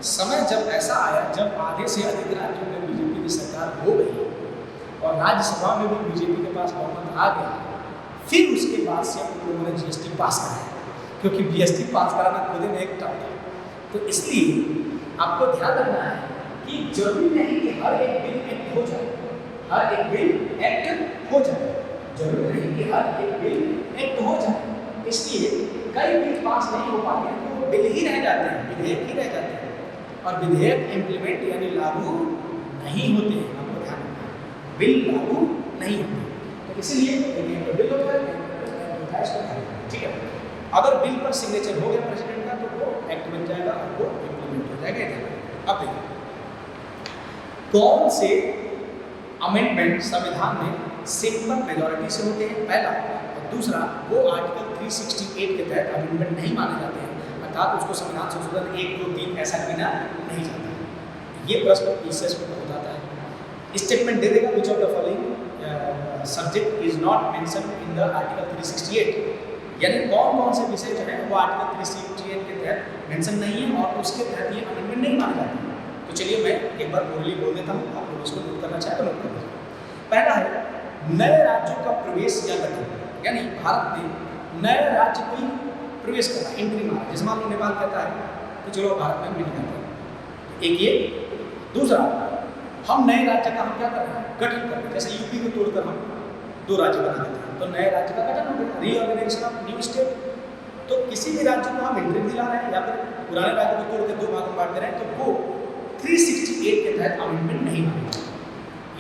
समय जब ऐसा आया जब आधे से अधिक राज्यों में बीजेपी की सरकार हो गई और राज्यसभा में भी बीजेपी के पास बहुमत आ गया, फिर उसके बाद से उन लोगों ने जीएसटी पास कराया, क्योंकि जीएसटी पास कराना खुद में एक टफ था। तो इसलिए आपको ध्यान रखना है कि जरूरी नहीं कि हर एक बिल एक्ट हो जाए, हर एक बिल एक्ट हो जाए, जरूरी नहीं कि हर एक बिल एक्ट हो जाए। इसलिए कई बिल पास नहीं हो पाते हैं तो बिल ही रह जाते हैं, विधेयक ही रह जाते हैं, और विधेयक इम्प्लीमेंट यानी लागू नहीं होते हैं। आपको ध्यान रखना है, बिल लागू नहीं होते, तो इसलिए बिल होता है, ठीक है। अगर बिल पर सिग्नेचर हो गया प्रेसिडेंट का तो वो एक्ट बन जाएगा और वो इम्प्लीमेंट हो जाएगा। अब देखिए कौन से अमेंडमेंट संविधान में सिंपल मेजॉरिटी से होते हैं, पहला, और दूसरा वो आर्टिकल 368 के तहत अमेंडमेंट नहीं माने जाते हैं, अर्थात उसको संविधान संशोधन 1, 2, 3 ऐसा गिना नहीं जाता है। ये प्रश्न पीसीएस में बहुत आता है। स्टेटमेंट दे देगा which of the following subject is not mention in the article 368, यानी कौन कौन से विषय जो है वो आर्टिकल 368 के तहत मेंशन नहीं है और उसके तहत ये अमेंडमेंट नहीं माने जाते। तो चलिए मैं एक बार बोली बोल देता हूँ, आप लोग इसको नोट करना चाहे तो नोट कर लीजिए। पहला है नए राज्यों का प्रवेश या गठन, यानी भारत में नए राज्य कोई प्रवेश करना, एंट्री मारा। जैसे मान लो नेपाल कहता है कि चलो भारत में मिल जाते हैं, एक ये। दूसरा, हम नए राज्य का हम क्या कर रहे हैं, गठन कर रहे हैं। जैसे यूपी को तोड़कर हम 2 राज्य बना देते हैं तो नए राज्य का गठन हो गया, रीऑर्गेनाइजेशन ऑफ न्यू स्टेट। तो किसी भी राज्य को हम एंट्री दिला रहे हैं या फिर पुराने राज्य को तोड़ के 2 भागों में बांट दे रहे हैं, तो वो 368 के तहत अमेंडमेंट नहीं मानेगा।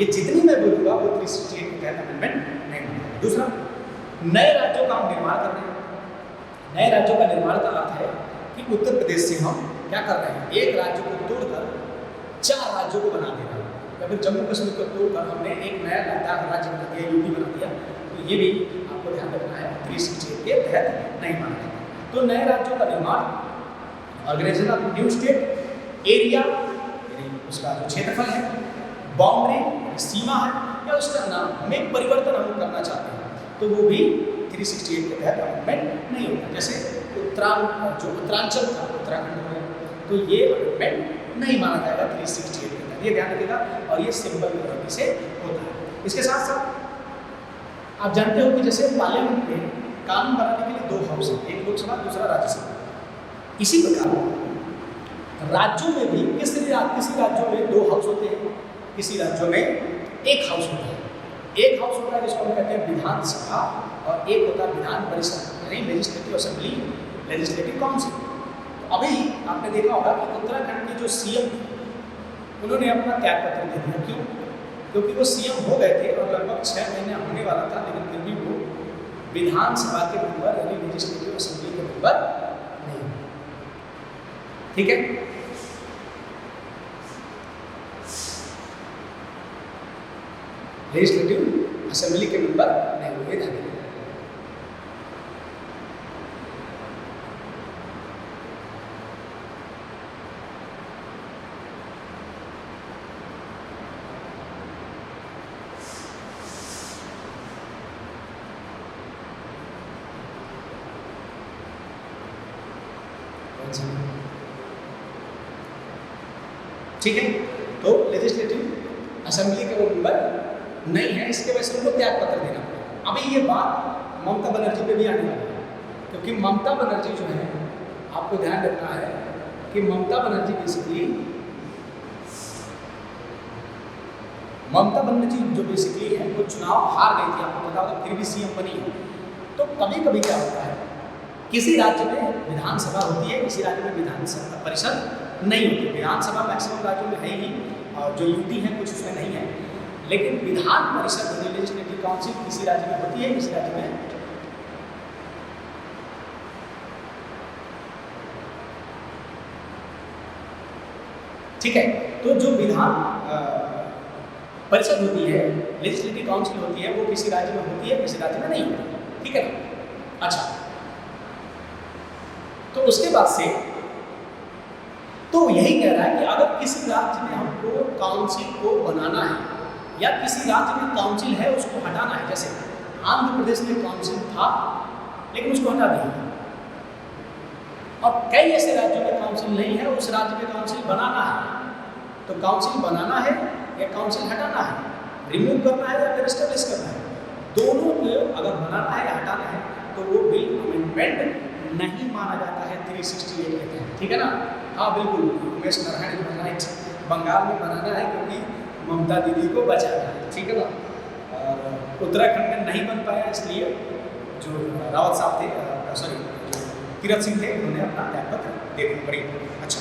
ये जितनी मैं बोलूँगा वो 368 के तहत अमेंडमेंट नहीं मानेगा। दूसरा, नए राज्यों का हम निर्माण कर रहे हैं। नए राज्यों का निर्माण का अर्थ है कि उत्तर प्रदेश से हम क्या कर रहे हैं, एक राज्य को तोड़कर 4 राज्यों को बना दे रहे हैं, या फिर जम्मू कश्मीर को तोड़कर हमने एक नया लद्दाख राज्य बना दिया, यूपी बना दिया। तो ये भी आपको ध्यान रखना है, 368 के तहत नहीं माना जाता। तो नए राज्यों का निर्माण, organisation of new state, area उसका जो क्षेत्रफल है, बाउंड्री सीमा है, या उसका नाम में परिवर्तन हम करना चाहते हैं तो वो भी 368 के तहत अमेंडमेंट नहीं होता। जैसे उत्तरांचल था उत्तराखंड में, तो ये अमेंडमेंट नहीं माना जाएगा 368 के तहत, ये ध्यान रखिएगा। और ये सिंपल मेजॉरिटी से होता है। इसके साथ साथ आप जानते हो कि जैसे पार्लियामेंट में कानून बनाने के लिए 2 हाउस है, एक लोकसभा दूसरा राज्यसभा। इसी प्रकार राज्यों में भी किसी राज्यों में 2 हाउस होते हैं, किसी राज्यों में 1 हाउस होता है। एक हाउस होता है जिसको हम कहते हैं विधानसभा, और एक होता है विधान परिषद यानी लेजिस्लेटिव असेंबली, लेजिस्लेटिव काउंसिल। तो अभी आपने देखा होगा कि उत्तराखंड के जो सीएम थे उन्होंने अपना त्याग पत्र दे दिया। क्यों? क्योंकि वो सीएम हो गए थे और लगभग 6 महीने होने वाला था, लेकिन फिर भी वो विधानसभा के मेंबर यानी लेजिस्लेटिव असेंबली के मेंबर नहीं। ठीक है, लेजिस्लेटिव असेंबली के मेंबर नहीं हुए थे। ठीक है, तो लेजिस्लेटिव असेंबली के वो मेंबर नहीं है, इसके वजह से उनको त्याग पत्र देना पड़ेगा। अभी ये बात ममता बनर्जी पे भी आने वाली है, क्योंकि ममता बनर्जी जो है, आपको ध्यान रखना है कि ममता बनर्जी जो बेसिकली है वो चुनाव हार गई थी, आपको पता होगा, फिर भी सीएम बनी है। तो कभी कभी क्या होता है, किसी राज्य में विधानसभा होती है, किसी राज्य में विधान परिषद नहीं होती। विधानसभा मैक्सिमम राज्यों में है ही, और जो यूटी है कुछ उसमें नहीं है, लेकिन विधान परिषद लेजिस्लेटिव काउंसिल किसी राज्य में होती है, किसी राज्य में ठीक है। तो जो विधान परिषद होती है, लेजिस्लेटिव काउंसिल होती है, वो किसी राज्य में होती है, किसी राज्य में नहीं होती। ठीक है ना? अच्छा, तो उसके बाद से तो यही कह रहा है कि अगर किसी राज्य में हमको काउंसिल को बनाना है या किसी राज्य में काउंसिल है उसको हटाना है, जैसे आंध्र प्रदेश में काउंसिल था लेकिन उसको हटा दिया, और कई ऐसे राज्यों में काउंसिल नहीं है, उस राज्य में काउंसिल बनाना है। तो काउंसिल बनाना है या काउंसिल हटाना है, रिमूव करना है या फिर एस्टेब्लिश करना है, दोनों को अगर बनाना है या हटाना है तो वो बिल अमेंडमेंट नहीं माना जाता है 368 के तहत। ठीक है ना? हाँ बिल्कुल, उमेश नारायण राइट, बंगाल में बनाना है क्योंकि ममता दीदी को बचाना है। ठीक है ना? और उत्तराखंड में नहीं बन पाया, इसलिए जो रावत साहब थे, सॉरी जो तीरथ सिंह थे, उन्होंने अपना त्यागपत्र देना पड़ी। अच्छा,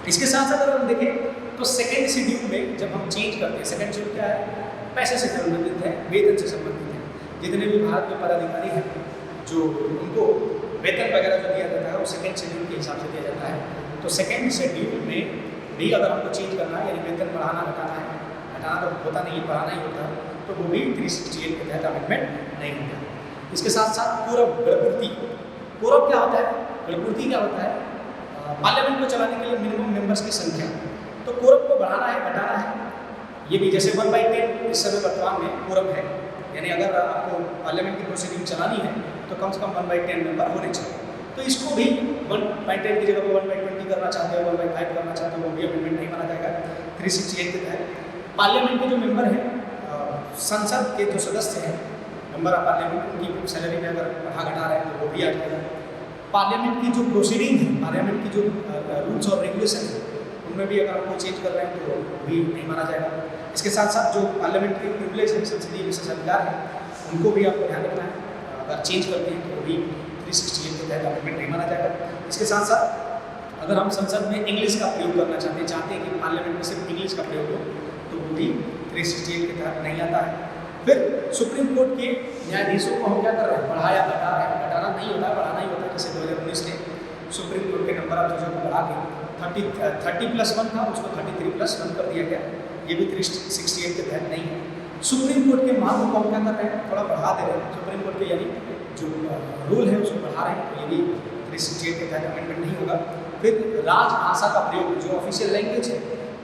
इसके साथ साथ अगर हम देखें तो सेकेंड शेड्यूल में जब हम चेंज करते हैं, सेकेंड शेड्यूल क्या है? पैसे से संबंधित है, वेतन से संबंधित है। जितने भी भारत के पदाधिकारी हैं जो उनको वेतन वगैरह जो दिया जाता है वो सेकेंड शेड्यूल के हिसाब से दिया जाता है। तो सेकेंड शेड्यूल में भी अगर हमको चेंज करना है, यानी वेतन बढ़ाना घटाना है, घटाना तो होता नहीं है, बढ़ाना ही होता है, तो वो भी 368 के तहत अमेंडमेंट नहीं होता। इसके साथ साथ पूरब गणपूर्ति, पूरब क्या होता है, गणपूर्ति क्या होता है? पार्लियामेंट को चलाने के लिए मिनिमम मेंबर्स की संख्या, तो पूरब को बढ़ाना है घटाना है, ये भी जैसे 1/10 इस समय वर्तमान में पूरब है, यानी अगर आपको पार्लियामेंट की प्रोसीडिंग चलानी है तो कम से कम 1/10 मेंबर होने चाहिए। तो इसको भी 1/10 की जगह 1/20 करना चाहते हो, 1/5 करना चाहते हो, वो भी अमेंडमेंट नहीं माना जाएगा 368 के तहत। पार्लियामेंट के जो मेंबर हैं, संसद के जो सदस्य हैं, मेंबर ऑफ पार्लियामेंट, उनकी सैलरी में अगर बढ़ा घटा रहे हैं तो वो भी आ जाएगा। पार्लियामेंट की जो प्रोसीडिंग है, पार्लियामेंट की जो रूल्स और रेगुलेशन है, उनमें भी अगर आपको चेंज कर रहे हैं तो भी नहीं माना जाएगा। इसके साथ साथ जो पार्लियामेंट्री प्रिविलेज है, संसदीय विशेष अधिकार है, उनको भी आपको ध्यान रखना है। अगर चेंज करते हैं तो वो भी 368 के तहत अमेंडमेंट नहीं माना जाएगा। इसके साथ साथ अगर हम संसद में इंग्लिश का प्रयोग करना चाहते हैं कि पार्लियामेंट में सिर्फ इंग्लिश का प्रयोग हो, तो वो भी 368 के तहत नहीं आता है। फिर सुप्रीम कोर्ट के न्यायाधीशों को हम क्या कर रहे हैं? बढ़ाया घटा रहे हैं। घटाना नहीं होता है, बढ़ाना ही होता है। जैसे 2019 के सुप्रीम कोर्ट के नंबर ऑफ जजों को बढ़ा के 30+1 था, उसको 33+1 कर दिया गया। ये भी 368 के तहत नहीं है। सुप्रीम कोर्ट के मांग को हम क्या कर रहे हैं? थोड़ा बढ़ा दे रहे हैं। सुप्रीम कोर्ट के यानी जो रूल है उसको बढ़ा रहे हैं, तो ये भी 368 के तहत अमेंडमेंट नहीं होगा। फिर राजभाषा का प्रयोग, जो ऑफिशियल लैंग्वेज है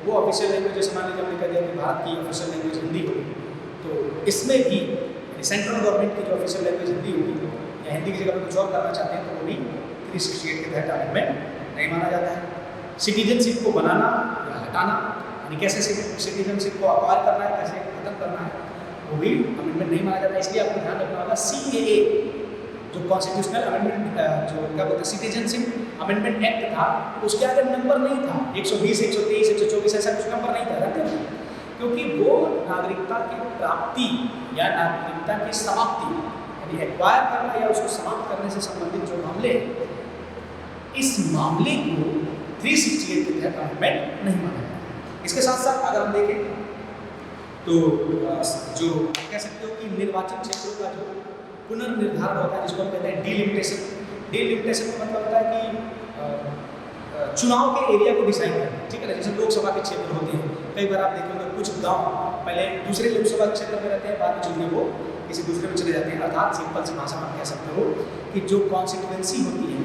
वो ऑफिशियल लैंग्वेज, जैसे मान लीजिए हमने कह दिया कि भारत की ऑफिशियल लैंग्वेज हिंदी होगी, तो इसमें भी सेंट्रल गवर्नमेंट की जो ऑफिशियल लैंग्वेज हिंदी होगी या हिंदी की जगह पर कुछ और करना चाहते हैं तो वो भी 368 के तहत अमेंडमेंट नहीं माना जाता है। सिटीजनशिप को बनाना या हटाना, यानी कैसे सिटीजनशिप को अक्वायर करना है, कैसे खत्म करना है, वो भी अमेंडमेंट नहीं माना जाता है। इसलिए आपको ध्यान रखना होगा CAA जो कॉन्स्टिट्यूशनल अमेंडमेंट जो क्या बोलते हैं सिटीजनशिप अमेंडमेंट एक्ट था, उसके आगे नंबर नहीं था 120, 123, 124 ऐसा कुछ नंबर नहीं था, जानते हैं? क्योंकि वो नागरिकता की प्राप्ति या नागरिकता की समाप्ति, यानी एक्वायर करना या उसको समाप्त करने से संबंधित जो मामले हैं, इस मामले को 368 के तहत अमेंडमेंट नहीं माना जाता। इसके साथ साथ अगर हम देखें तो जो कह सकते हो कि निर्वाचन क्षेत्रों का जो पुनर्निर्धारण होता है, जिसको हम कहते हैं डिलिमिटेशन। डिलिमिटेशन का मतलब होता है कि चुनाव के एरिया को डिसाइड करना, ठीक है ना। जैसे लोकसभा के क्षेत्र होते हैं, कई बार आप देखेंगे कुछ गांव पहले दूसरे लोकसभा क्षेत्र में रहते हैं, बाद में चुनने वो किसी दूसरे में चले जाते हैं। अर्थात सिंपल सी भाषा में कह सकते हो कि जो कॉन्स्टिट्यूएंसी होती है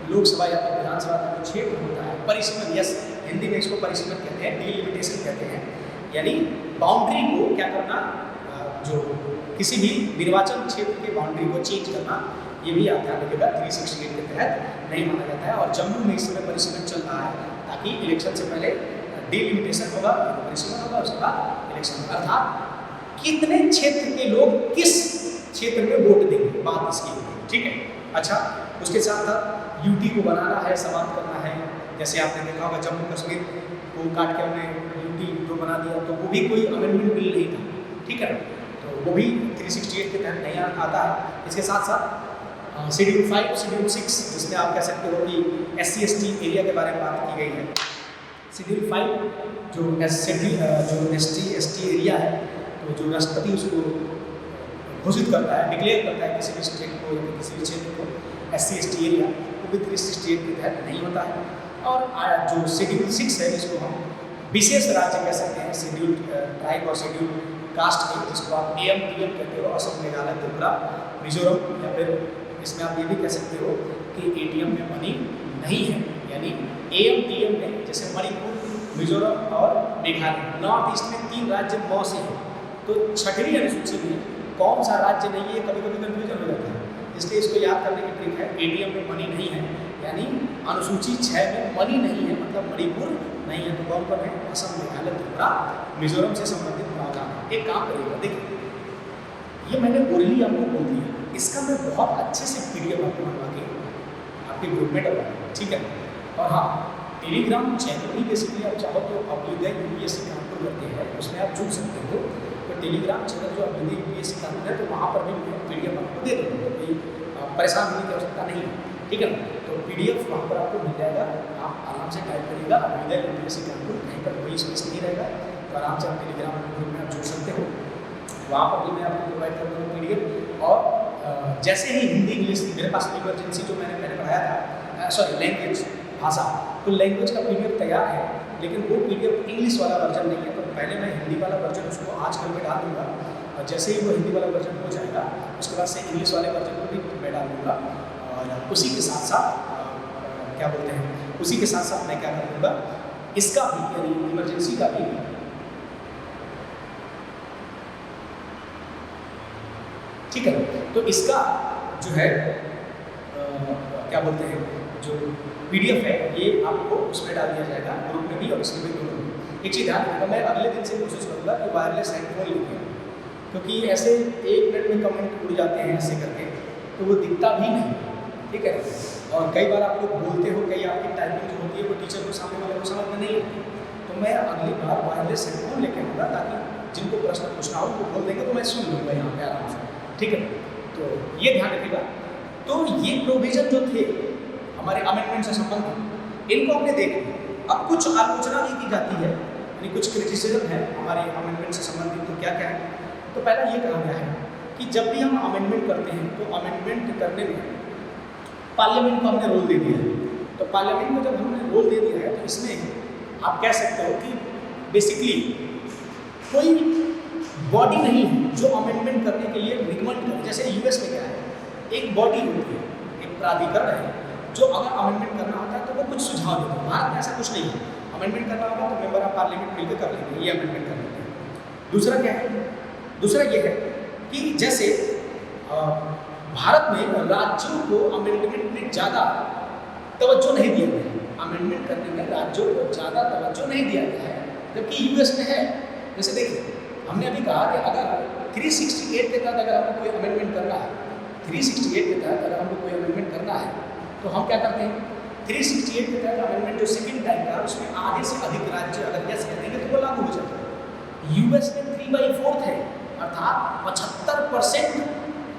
लोकसभा या फिर विधानसभा का जो क्षेत्र होता है, परिसीमन, यस हिंदी में इसको परिसीमन कहते हैं, डिलिमिटेशन कहते हैं, यानी बाउंड्री को क्या करना, जो किसी भी निर्वाचन क्षेत्र के बाउंड्री को चेंज करना, ये भी आप ध्यान रखिएगा 368 के तहत नहीं माना जाता है। और जम्मू में इस समय परिसीमन चल रहा है, ताकि इलेक्शन से पहले डिलिमिटेशन होगा, परिसीमन होगा, उसके बाद इलेक्शन होगा। अर्थात कितने क्षेत्र के लोग किस क्षेत्र में वोट देंगे, बात इसकी होगी, ठीक है। अच्छा, उसके साथ साथ यूटी को बनाना है, समाप्त करना है। जैसे आपने देखा होगा जम्मू कश्मीर को काट के हमने यूटी 2 बना दिया, तो वो भी कोई अमेंडमेंट बिल नहीं था, ठीक है, तो वो भी 368 के तहत नहीं आता है। इसके साथ साथ शेड्यूल 5, शेड्यूल 6, जिसमें आप कह सकते हो कि SC/ST एरिया के बारे में बात की गई है। शेड्यूल 5 जो SC/ST एरिया है, तो जो राष्ट्रपति उसको घोषित करता है, डिक्लेयर करता है किसी भी स्टेट को या किसी भी क्षेत्र को SC/ST एरिया, वो भी 368 के तहत नहीं होता है। और जो शेड्यूल 6 है, जिसको हम विशेष राज्य कह सकते हैं, शेड्यूल ट्राइब और शेड्यूल कास्ट के, जिसको आप AM/TM कहते हो, असम, मेघालय, त्रिपुरा, मिजोरम, या फिर इसमें आप ये भी कह सकते हो कि ATM में मनी नहीं है, यानी AM/TM में जैसे मणिपुर, मिजोरम और मेघालय, नॉर्थ ईस्ट में 3 राज्य मौसी हैं, तो 6वीं अनुसूची में कौन सा राज्य नहीं है, कभी कभी कन्फ्यूजन हो जाता है। इसलिए इसको याद करने की ट्रिक है, ATM में मनी नहीं है, यानी अनुसूची 6 में मनी नहीं है, मतलब मणिपुर नहीं है, तो कौन कौन है, असम, मेघालय, त्रिपुरा, मिजोरम से संबंधित प्रावधान। एक काम करिएगा, देखिए ये मैंने ओरली आपको बोल दिया, इसका मैं बहुत अच्छे से PDF आपको बनवा के आपके ग्रुप में डलवाऊंगा, ठीक है। और हाँ, टेलीग्राम चैनल भी बेसिकली आप चाहो तो अभ्युदय UPSC कानपुर करते हैं, उसमें आप जुड़ सकते हो। तो टेलीग्राम चैनल जो अभ्युदय UPSC कानपुर है, तो वहाँ पर भी मैं PDF आपको दे दूँगा, कोई परेशान होने की आवश्यकता नहीं है, ठीक है ना। तो PDF वहाँ पर आपको मिल जाएगा, आप आराम से टाइप करिएगा अभ्युदय UPSC कानपुर, कहीं पर कोई स्पेस नहीं रहेगा, तो आराम से आप टेलीग्राम ग्रुप में आप जुड़ सकते हो। वहाँ पर भी मैं आपको प्रोवाइड कर दूँगा PDF। और जैसे ही हिंदी इंग्लिश, मेरे पास इमरजेंसी जो मैंने पहले पढ़ाया था, सॉरी लैंग्वेज, भाषा, तो लैंग्वेज का PDF तैयार है, लेकिन वो PDF इंग्लिश वाला वर्जन नहीं है, तो पहले मैं हिंदी वाला वर्जन उसको आज कल में डाल दूँगा, और जैसे ही वो हिंदी वाला वर्जन हो जाएगा, उसके बाद से इंग्लिश वाले वर्जन को भी मैं डाल दूँगा। और उसी के साथ साथ क्या बोलते हैं, उसी के साथ साथ मैं क्या कर दूँगा, इसका भी, यानी इमरजेंसी का भी, ठीक है। तो इसका जो है क्या बोलते हैं, जो PDF है, ये आपको उसमें डाल दिया जाएगा, ग्रुप में भी और इसमें भी दोनों में। एक चीज़ ध्यान रखिएगा, मैं अगले दिन से कोशिश करूँगा कि वायरलेस हेडफोन लेके, क्योंकि ऐसे 1 मिनट में कमेंट उड़ जाते हैं ऐसे करके, तो वो दिखता भी नहीं, ठीक है। और कई बार आप लोग बोलते हो, कई आपकी टाइपिंग जो होती है वो टीचर को, सामने वाले को समझ में नहीं आती, तो मैं अगली बार वायरलेस हेडफोन लेके आऊँगा, ताकि जिनको प्रश्न पूछना हो वो बोल देंगे तो मैं सुन लूँगा यहाँ पर आराम से, ठीक है। तो ये ध्यान रखिएगा। तो ये प्रोविज़न जो थे हमारे अमेंडमेंट से संबंधित, इनको हमने देख लिया। अब कुछ आलोचना भी की जाती है, यानी कुछ क्रिटिसिज्म है हमारे अमेंडमेंट से संबंधित, तो क्या क्या है। तो पहला ये कहा गया है कि जब भी हम अमेंडमेंट करते हैं, तो अमेंडमेंट करने में पार्लियामेंट को हमने रोल दे दिया है। तो पार्लियामेंट को जब हमने रोल दे दिया है, तो इसमें आप कह सकते हो कि बेसिकली कोई बॉडी नहीं है जो अमेंडमेंट करने के लिए रिकमेंड करे। जैसे US में क्या है, एक बॉडी होती है, एक प्राधिकरण है जो अगर अमेंडमेंट करना होता है तो वो कुछ सुझाव देते हैं। भारत में ऐसा कुछ नहीं है, अमेंडमेंट करना होगा तो मेंबर ऑफ पार्लियामेंट मिलकर कर लेंगे, ये अमेंडमेंट कर लेते हैं। दूसरा क्या है, दूसरा ये है कि जैसे भारत में राज्यों को अमेंडमेंट में ज़्यादा तवज्जो नहीं दिया गया है, अमेंडमेंट करने में राज्यों को ज़्यादा तवज्जो नहीं दिया गया है, जबकि यूएस में है। जैसे देखिए, हमने अभी कहा कि अगर 368 के तहत अगर हमको कोई अमेंडमेंट करना है, 368 के तहत अगर हमको कोई अमेंडमेंट करना है तो हम क्या करते हैं, 368 के तहत अमेंडमेंट जो सेकेंड टाइम का, उसमें आधे से अधिक राज्य अगर यस कह देंगे तो वो लागू हो जाता है। यूएस में 3/4 है, अर्थात 75%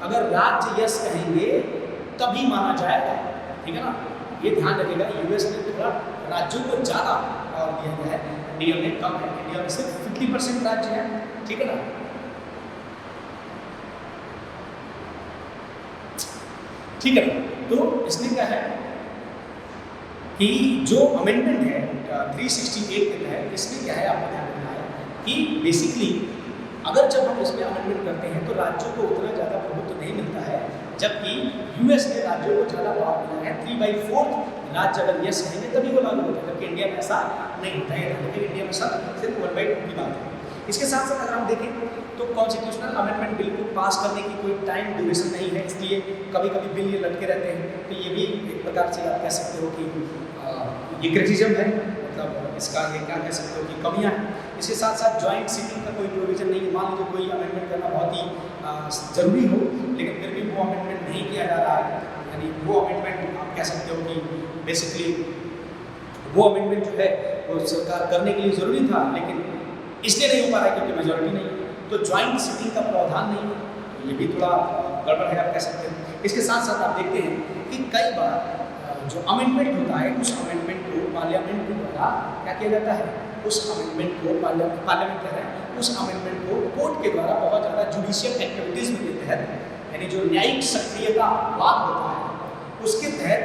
अगर राज्य यस कहेंगे तभी माना जाएगा, ठीक है ना। ये ध्यान रखिएगा, यूएस में थोड़ा राज्यों को ज़्यादा पावर दिया गया है, इंडिया में कम है, इंडिया में सिर्फ 50% राज्य है, ठीक है ना। ठीक है, तो इसमें क्या है कि जो अमेंडमेंट है 368 के तहत, इसमें क्या है आपको ध्यान रखना है कि बेसिकली अगर जब हम इसमें अमेंडमेंट करते हैं तो राज्यों को उतना ज़्यादा प्रभुत्व नहीं मिलता है, जबकि यूएस ने राज्यों को ज़्यादा पावर मिला है। 3/4 राज्य अगर यस कहेंगे तभी वो लागू होता है, जबकि इंडिया में ऐसा नहीं होता है, लेकिन इंडिया में सिर्फ 1/2 की बात है। इसके साथ साथ अगर हम देखें तो कॉन्स्टिट्यूशनल अमेंडमेंट बिल को पास करने की कोई टाइम ड्यूरेशन नहीं है, इसलिए कभी कभी बिल ये लटके रहते हैं। तो ये भी एक प्रकार से आप कह सकते हो कि ये क्रिटिसिज्म है, मतलब इसका ये क्या कह सकते हो कि कमियां हैं। इसके साथ साथ जॉइंट सीटिंग का कोई प्रोविजन नहीं है। मान लीजिए कोई अमेंडमेंट करना बहुत ही ज़रूरी हो, लेकिन फिर भी वो अमेंडमेंट नहीं किया जा रहा है, यानी वो अमेंडमेंट आप कह सकते हो कि बेसिकली वो अमेंडमेंट जो है वो सरकार करने के लिए ज़रूरी था, लेकिन इसलिए नहीं हो पा रहा है क्योंकि मेजॉरिटी नहीं है, तो ज्वाइंट सीटिंग का प्रावधान नहीं है, तो ये भी थोड़ा गड़बड़ है, आप कह सकते हैं। इसके साथ साथ आप देखते हैं कि कई बार जो अमेंडमेंट होता है उस अमेंडमेंट को पार्लियामेंट के द्वारा क्या किया जाता है, उस अमेंडमेंट को पार्लियामेंट कह रहे हैं, उस अमेंडमेंट को कोर्ट के द्वारा बहुत ज़्यादा जुडिशियल एक्टिविटीज़ में के तहत, यानी जो न्यायिक सक्रियता वाद होता है उसके तहत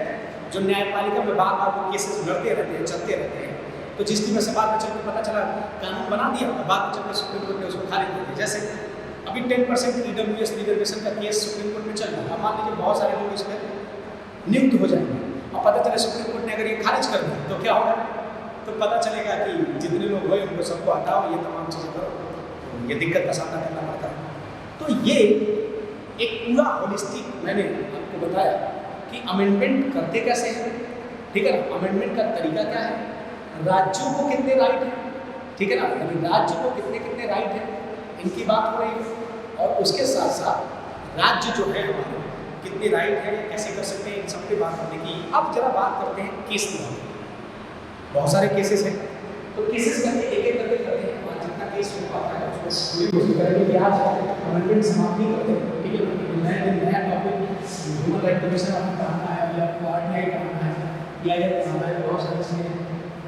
जो न्यायपालिका में बार बार वो केसेस लड़ते रहते हैं, चलते रहते हैं, तो जिसकी वजह से बाद में चल के पता चला कानून बना दिया और बाद में चल के सुप्रीम कोर्ट ने उसको खारिज कर दिया। जैसे अभी 10% EWS रिजर्वेशन का केस सुप्रीम कोर्ट में चल रहा है, मान लीजिए बहुत सारे लोग इस पर नियुक्त हो जाएंगे और पता चले सुप्रीम कोर्ट ने अगर ये खारिज कर दिया तो क्या होगा, तो पता चलेगा कि जितने लोग हुए उनको सबको हटाओ, ये तमाम चीज़ें करो, तो ये दिक्कत का सामना करना पड़ता है। तो ये एक पूरा होलिस्टिक मैंने आपको बताया कि अमेंडमेंट करते कैसे हैं, ठीक है ना, अमेंडमेंट का तरीका क्या है, राज्यों को कितने राइट हैं, ठीक है ना, यानी राज्य को कितने कितने राइट हैं, इनकी बात हो रही है। और उसके साथ साथ राज्य जो है हमारे कितने राइट है, कैसे कर सकते हैं, इन सब की बात करने की। अब जरा बात करते हैं केस की। बहुत सारे केसेस हैं, तो केसेस करके एक एक करके करते हैं और जितना केस हो पाता है उसको पूरी कोशिश करेंगे कि आज अमेंडमेंट समाप्ति करते हैं, ठीक है। नया टॉपिक ह्यूमन राइट कमीशन आपको पढ़ाना है या आपको RTI पढ़ाना है या पढ़ाना है, बहुत सारी चीज़ें।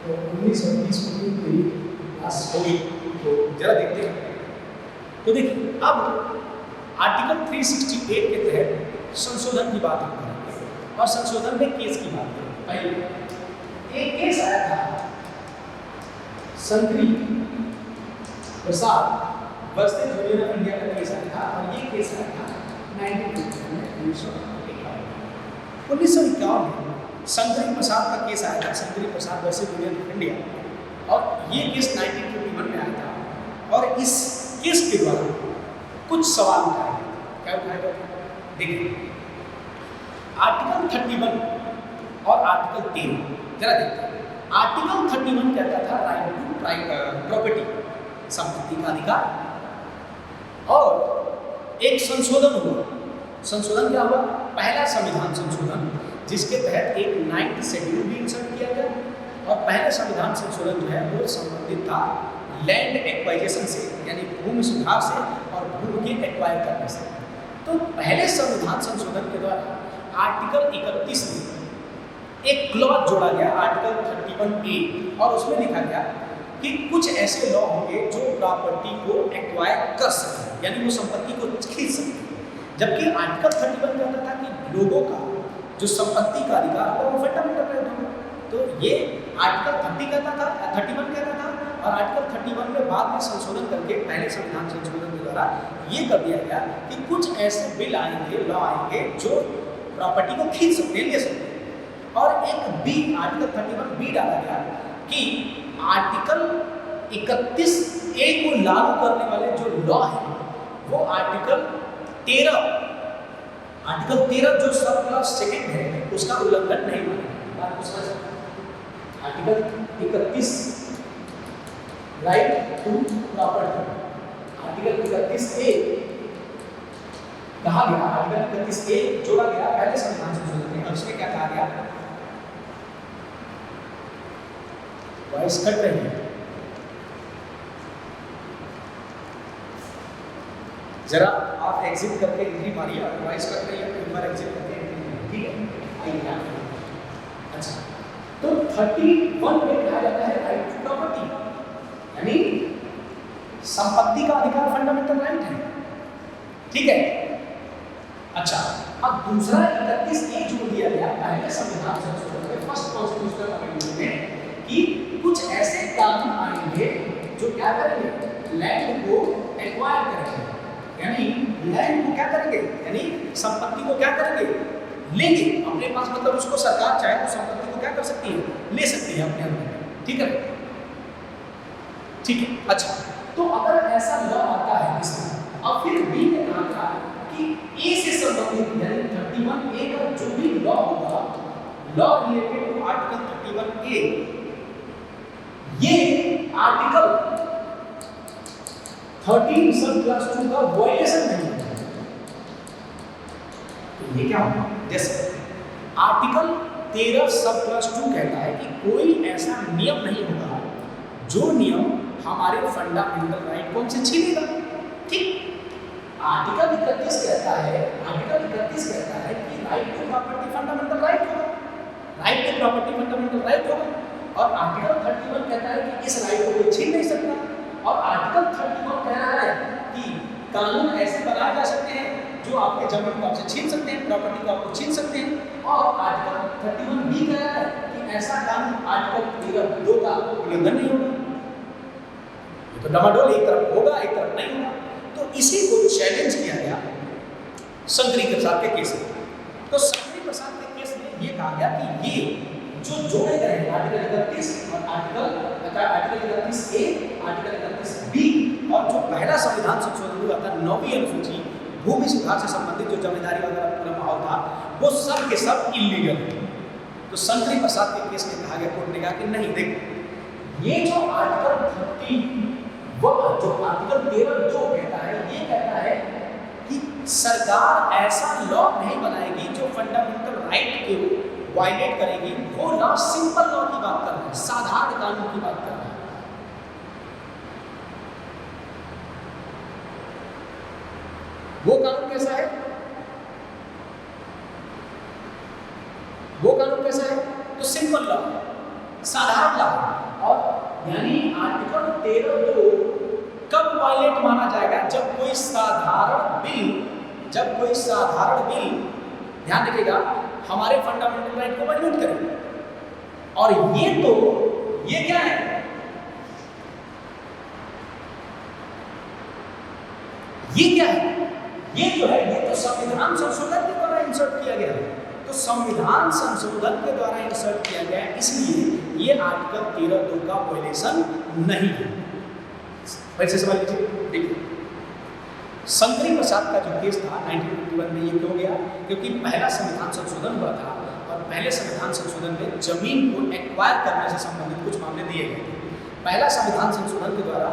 तो 1920 को भी क्लास हो गई, तो जरा देखते हैं। तो देखिए, अब आर्टिकल 368 के तहत संशोधन की बात हम करेंगे और संशोधन में केस की बात करेंगे। पहले एक केस आया था संतरी प्रसाद वर्सेस यूनियन ऑफ इंडिया का केस आया था, और ये केस आया था 1951 में संतरी प्रसाद का केस आया था, संतरी प्रसाद वर्सेस यूनियन ऑफ इंडिया, और ये केस 1951 में आया था। और इस केस के द्वारा कुछ सवाल उठाए गए। क्या उठाए गए? देखिए, आर्टिकल 31 और आर्टिकल 13 जरा देखते हैं। आर्टिकल 31 कहता था राइट टू प्रॉपर्टी, संपत्ति का अधिकार, और एक संशोधन हुआ। संशोधन क्या हुआ? पहला संविधान संशोधन, जिसके तहत एक 9th शेड्यूल भी इंसर्ट किया गया, और पहला संविधान संशोधन जो है वो संबंधित था लैंड एक्वाइजेशन से, यानी भूमि सुधार से और भूमि के एक्वायर करने से। तो पहले संविधान संशोधन के द्वारा आर्टिकल 31 में एक क्लॉज जोड़ा गया, आर्टिकल 31A, और उसमें लिखा गया कि कुछ ऐसे लॉ होंगे जो प्रॉपर्टी को एक्वायर कर सकते, यानी वो संपत्ति को खींच सकते। जबकि आर्टिकल 31 कहता था कि लोगों का जो संपत्ति का अधिकार होगा वो फंडामेंटल राइट होगा। तो ये आर्टिकल 31 कहता था, और आर्टिकल 31 में बाद में संशोधन करके पहले संविधान संशोधन के द्वारा ये कर दिया गया कि कुछ ऐसे बिल आएंगे, लॉ आएंगे जो प्रॉपर्टी को खींच सकते हैं, ले सकते हैं। और एक बी आर्टिकल 31 बी डाला गया कि आर्टिकल 31 ए को लागू करने वाले जो लॉ है वो आर्टिकल 13 जो सब क्लास सेकेंड है उसका उल्लंघन नहीं मानेगा। Article 31 right to property, article 31 A कहा गया, आर्टिकल 31 ए जोड़ा गया पहले संविधान संशोधन में। और इसमें क्या कहा गया, वॉइस कट रही है, जरा आप एग्जिट करके एंट्री मारिए, और वॉइस कट रही है तो एक बार एग्जिट करके एंट्री मारिए, ठीक है। आइए अच्छा, तो 31 में कहा जाता है राइट टू प्रॉपर्टी, यानी संपत्ति का अधिकार फंडामेंटल राइट है, ठीक है। अच्छा, अब दूसरा 31 ए जोड़ दिया गया पहले संविधान संशोधन में, फर्स्ट कॉन्स्टिट्यूशनल अमेंडमेंट में, कि कुछ ऐसे कानून आएंगे जो क्या करेंगे, लैंड को एक्वायर करेंगे, यानी लैंड को क्या करेंगे, यानी संपत्ति को क्या करेंगे, लेंगे अपने पास, मतलब उसको सरकार चाहे तो संपत्ति को क्या कर सकती है, ले सकती है अपने अंदर, ठीक है, ठीक है। अच्छा, तो अगर ऐसा लॉ आता है इसमें, और फिर बी ने कहा था कि ए से संबंधित यानी 31 ए का जो भी लॉ होगा, लॉ रिलेटेड टू आर्टिकल 31 ए, ये आर्टिकल 13 सब क्लास 2 का वायलेशन नहीं है। तो ये क्या होगा, जैसे आर्टिकल 13 सब क्लास 2 कहता है कि कोई ऐसा नियम नहीं होगा जो नियम हमारे फंडामेंटल राइट को हमसे छीनेगा, ठीक। आर्टिकल 31 कहता है, आर्टिकल 31 कहता है कि right to property fundamental right होगा, right to property fundamental right होगा, और आर्टिकल 31 कहता है कि इस राइट को कोई छीन नहीं सकता, और आर्टिकल 31 कह रहा है कि कानून ऐसे बनाए जा सकते हैं जो आपके जमीन को आपसे छीन सकते हैं, प्रॉपर्टी को आपको छीन सकते हैं, और आर्टिकल 31 बी कह रहा है कि ऐसा कानून आर्टिकल 2 का उल्लंघन नहीं होगा। ये तो डमाडोल, एक तरफ होगा एक तरफ नहीं होगा। तो इसी को चैलेंज किया गया शंकरी प्रसाद के केस में। तो शंकरी प्रसाद के केस में ये कहा गया कि ये जो जोड़े गए आर्टिकल 31 और आर्टिकल 31 ए, आर्टिकल 31 बी, और जो पहला संविधान संशोधन हुआ था 9वीं अनुसूची भूमि सुधार से संबंधित जो जमींदारी वगैरह पूरा माहौल था, वो सब के सब इलीगल। तो शंकरी प्रसाद के केस में कहा गया, कोर्ट ने कहा कि नहीं, देख ये जो आर्टिकल 30 वो जो आर्टिकल 13 जो कहता है, ये कहता है कि सरकार ऐसा लॉ नहीं बनाएगी जो फंडामेंटल राइट के वायलेट करेगी। वो लॉ सिंपल लॉ की बात कर रहा है, साधारण कानून की बात कर रहा है। वो कानून कैसा है, वो कानून कैसा है, तो सिंपल लॉ, साधारण लॉ, और यानी आर्टिकल 13 कब वायलेट माना जाएगा, जब कोई साधारण बिल, ध्यान रखिएगा, हमारे फंडामेंटल राइट को वायलेट करे। और ये क्या है, ये क्या है, ये जो है ये तो संविधान संशोधन के द्वारा इंसर्ट किया गया है। तो संविधान संशोधन के द्वारा इंसर्ट किया गया है, इसलिए ये आर्टिकल 13(2) का वायलेशन नहीं है। वैसे समझ लीजिए, देखिए शंकरी प्रसाद का जो केस था 1951 में, ये क्यों गया, क्योंकि पहला संविधान संशोधन हुआ था, और पहले संविधान संशोधन में जमीन को एक्वायर करने से संबंधित कुछ मामले दिए गए थे। पहला संविधान संशोधन के द्वारा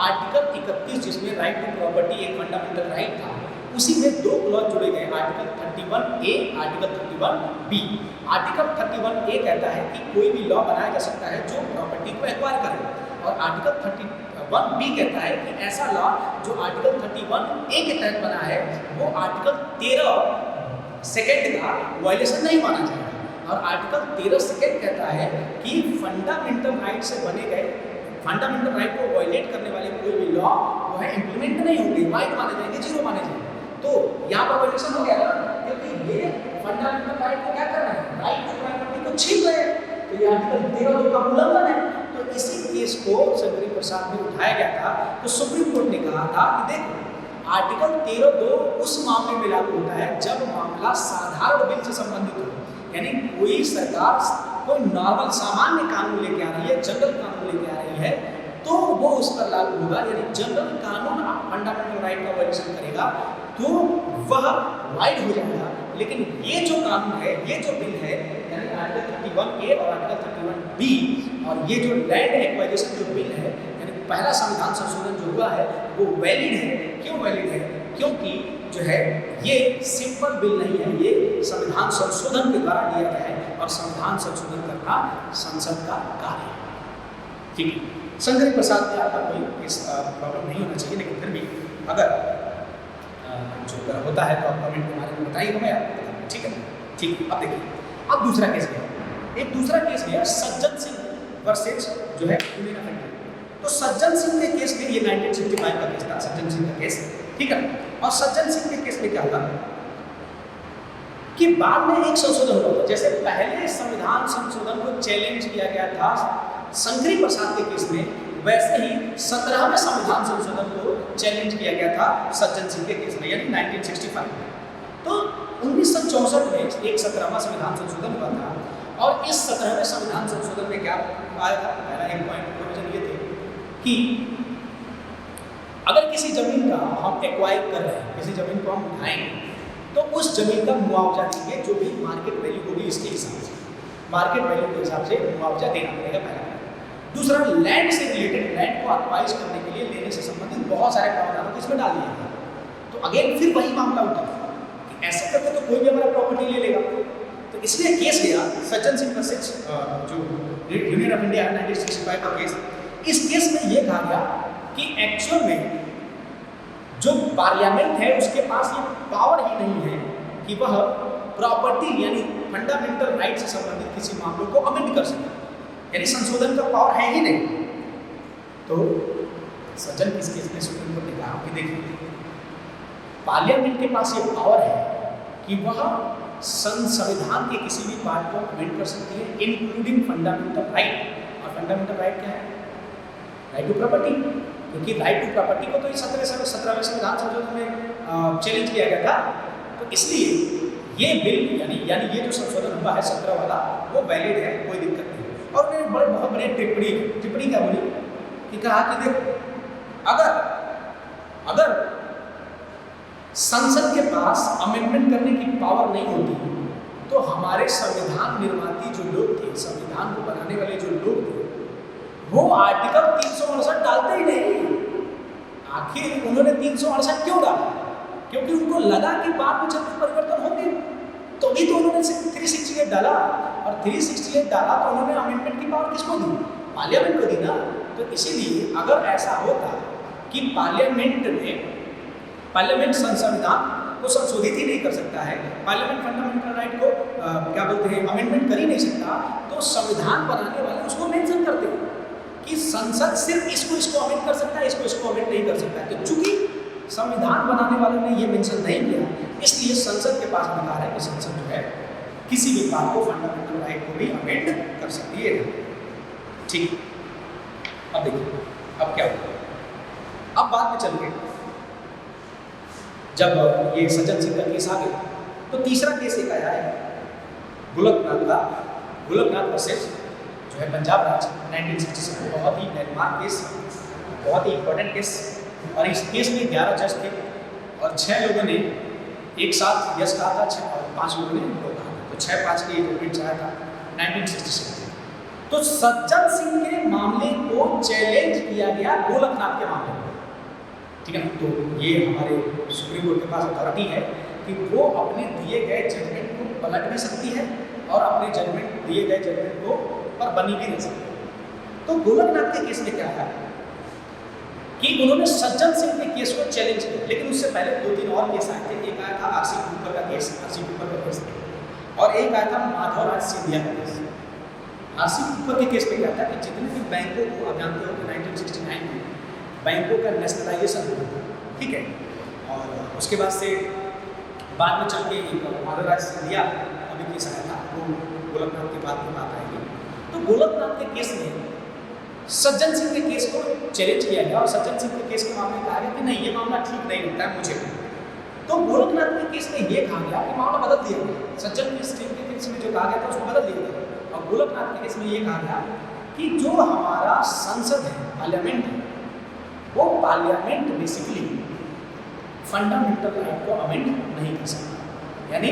आर्टिकल 31, जिसमें राइट टू प्रॉपर्टी एक फंडामेंटल राइट था, उसी में 2 क्लॉज जुड़े गए, आर्टिकल 31 ए, आर्टिकल 31 बी। आर्टिकल 31 ए कहता है कि कोई भी लॉ बनाया जा सकता है जो प्रॉपर्टी को एक्वायर करे, और आर्टिकल 31 बी कहता है कि ऐसा लॉ जो आर्टिकल 31 ए के तहत बना है वो आर्टिकल 13 सेकेंड का वायलेशन नहीं माना जाएगा। और आर्टिकल 13 सेकेंड कहता है कि फंडामेंटल राइट से बने गए, फंडामेंटल राइट को वायलेट करने वाले कोई भी लॉ वो है इम्प्लीमेंट नहीं होंगे, वाइड माने जाएंगे, 0 माने जाएंगे। तो यहाँ पर वायलेशन हो गया ना, क्योंकि ये फंडामेंटल राइट को क्या कर रहे हैं, राइट टू प्रॉपर्टी को छीन रहे हैं, तो ये आर्टिकल 13 का उल्लंघन है। तो इसी केस को शंकरी प्रसाद में उठाया गया था। तो सुप्रीम कोर्ट ने कहा था कि देखो आर्टिकल 13(2) उस मामले में लागू होता है जब मामला साधारण बिल से संबंधित हो, यानी कोई सरकार कोई नॉर्मल सामान्य कानून लेके आ रही है, जनरल कानून लेके आ रही है, तो वो उस पर लागू होगा। यानी जनरल कानून फंडामेंटल राइट का वायलेशन करेगा तो वह वाइड हो जाएगा। लेकिन ये जो कानून है, ये जो बिल है, यानी आर्टिकल 31A और आर्टिकल 31B, और ये जो लैंड एक्वाइजेशन जो बिल है, यानी पहला संविधान संशोधन जो हुआ है वो वैलिड है। क्यों वैलिड है? क्योंकि जो है ये सिंपल बिल नहीं है, ये संविधान संशोधन के द्वारा लिया गया है, और संविधान संशोधन करना संसद का कार्य है। ठीक है, शंकर प्रसाद में आपका कोई इस प्रॉब्लम नहीं होना चाहिए, लेकिन फिर भी अगर जो अगर होता है तो आप कमेंट के बारे में बताइए, मैं आपको बताऊँ। ठीक है, ठीक है। अब देखिए, अब दूसरा केस गया, एक दूसरा केस गया सज्जन सिंह वर्सेज जो है यूनियन ऑफ इंडिया। तो सज्जन सिंह के केस में, ये 1965 का केस था, सज्जन सिंह का केस, ठीक है। और सज्जन सिंह के केस में क्या हुआ कि बाद में एक संशोधन हुआ था। जैसे पहले संविधान संशोधन को चैलेंज किया गया था शंकरी प्रसाद के केस में, वैसे ही 17वें संविधान संशोधन को चैलेंज किया गया था सज्जन सिंह के केस में, यानी 1965 में। तो 1964 में एक 17वां संविधान संशोधन हुआ था, और इस 17वें संविधान संशोधन में क्या आया था? पहला एक पॉइंट प्रोविजन ये थे कि अगर किसी जमीन का हम एक्वायर कर रहे हैं, किसी जमीन को हम उठाएंगे, तो उस जमीन का मुआवजा देंगे जो भी मार्केट वैल्यू होगी, इसके हिसाब से मार्केट वैल्यू के हिसाब से मुआवजा देना पड़ेगा, पहला। दूसरा, लैंड से रिलेटेड, लैंड को एक्वाइज करने के लिए, लेने से संबंधित बहुत सारे प्रावधानों को इसमें डाल दिया गया। तो अगेन फिर वही मामला उठा कि ऐसे करके तो कोई भी हमारा प्रॉपर्टी ले लेगा। तो इसलिए केस गया सज्जन सिंह वर्सेज जो यूनियन ऑफ इंडिया 1965 का केस। इस केस में ये कहा गया कि एक्चुअल में जो पार्लियामेंट है उसके पास ये पावर ही नहीं है कि वह प्रॉपर्टी यानी फंडामेंटल राइट से संबंधित किसी मामलों को अमेंड कर सके, यानी संशोधन का पावर है ही नहीं। तो सज्जन किस केस में सुप्रीम कोर्ट ने कहा कि देखिए, पार्लियामेंट के पास ये पावर है कि वह संविधान के किसी भी पार्ट को अमेंड कर सकती है, इंक्लूडिंग फंडामेंटल राइट। और फंडामेंटल राइट क्या है? राइट टू प्रॉपर्टी, क्योंकि राइट टू प्रॉपर्टी को तो इस 17वें संविधान संशोधन में चैलेंज किया गया था। तो इसलिए ये बिल यानी ये जो संशोधन हुआ है 17 वाला, वो वैलिड है, कोई दिक्कत नहीं। और उन्होंने बहुत बड़ी टिप्पणी क्या बोली कि कहा कि देखो, अगर संसद के पास अमेंडमेंट करने की पावर नहीं होती तो हमारे संविधान निर्माती जो लोग थे, संविधान को बनाने वाले जो लोग थे, वो आर्टिकल 368 डालते ही नहीं। आखिर उन्होंने 368 क्यों डाला? क्योंकि उनको लगा कि बाद में जब परिवर्तन होंगे, तो भी तो उन्होंने 368 डाला। और 368 डाला तो उन्होंने अमेंडमेंट की पावर किसको दी? पार्लियामेंट को दी ना। तो इसीलिए अगर ऐसा होता कि पार्लियामेंट संविधान को संशोधित ही नहीं कर सकता है, पार्लियामेंट फंडामेंटल राइट को क्या बोलते हैं, अमेंडमेंट कर ही नहीं सकता, तो संविधान बनाने वाले उसको मेंशन करते हैं कि संसद सिर्फ इसको अमेंड कर सकता है, इसको अमेंड नहीं कर सकता। तो चूंकि संविधान बनाने वालों ने ये मेंशन नहीं किया, इसलिए संसद के पास अधिकार है कि संसद जो है किसी भी बात को, फंडामेंटल राइट को भी अमेंड कर सकती है। ठीक, अब देखिए अब क्या होगा। अब बाद में चल के जब ये सज्जन सिंह का केस आ गया, तो तीसरा केस एक आया है गोलकनाथ वर्सेज जो है पंजाब राज्य 1967। बहुत ही लैंडमार्क केस, बहुत ही इंपॉर्टेंट केस। और इस केस में 11 जज थे और 6 लोगों ने एक साथ यस कहा था, 6 और 5 लोगों ने नो कहा था। तो 6-5 की जजमेंट आया था 1967। तो सज्जन सिंह के मामले को चैलेंज किया गया गोलकनाथ के मामले में, ठीक है। तो ये हमारे सुप्रीम कोर्ट के पास अथॉरिटी है कि वो अपने दिए गए जजमेंट को पलट भी सकती है और अपने दिए गए जजमेंट को पर बनी भी नहीं सकती। तो गोलकनाथ के केस में क्या है कि उन्होंने सज्जन सिंह के केस को चैलेंज किया, लेकिन उससे पहले 2-3 और केस आए थे। एक आया था आरसी कूपर का केस, और एक आया था माधवराज सिंधिया का केस। आरसी कूपर के केस में क्या था कि जितने भी बैंकों को, आप जानते हो कि 1969 में बैंकों का नेशनलाइजेशन हुआ था, ठीक है। और उसके बाद से बाद में चल के माधवराज सिंधिया अभी केस आया था, वो गोलकनाथ के बाद में बात आएगी। तो गोलकनाथ के केस में सज्जन सिंह के केस को चैलेंज किया गया और सज्जन सिंह के केस के मामले में कहा गया कि नहीं, ये मामला ठीक नहीं लगता है मुझे। तो गोलकनाथ के केस में ये कहा गया कि मामला बदल दिया गया। सज्जन सिंह के केस में जो कहा गया था उसको बदल दिया गया और गोलकनाथ के केस में ये कहा गया कि जो हमारा संसद है, पार्लियामेंट है, वो पार्लियामेंट बेसिकली फंडामेंटल राइट को अमेंड नहीं कर सकता, यानी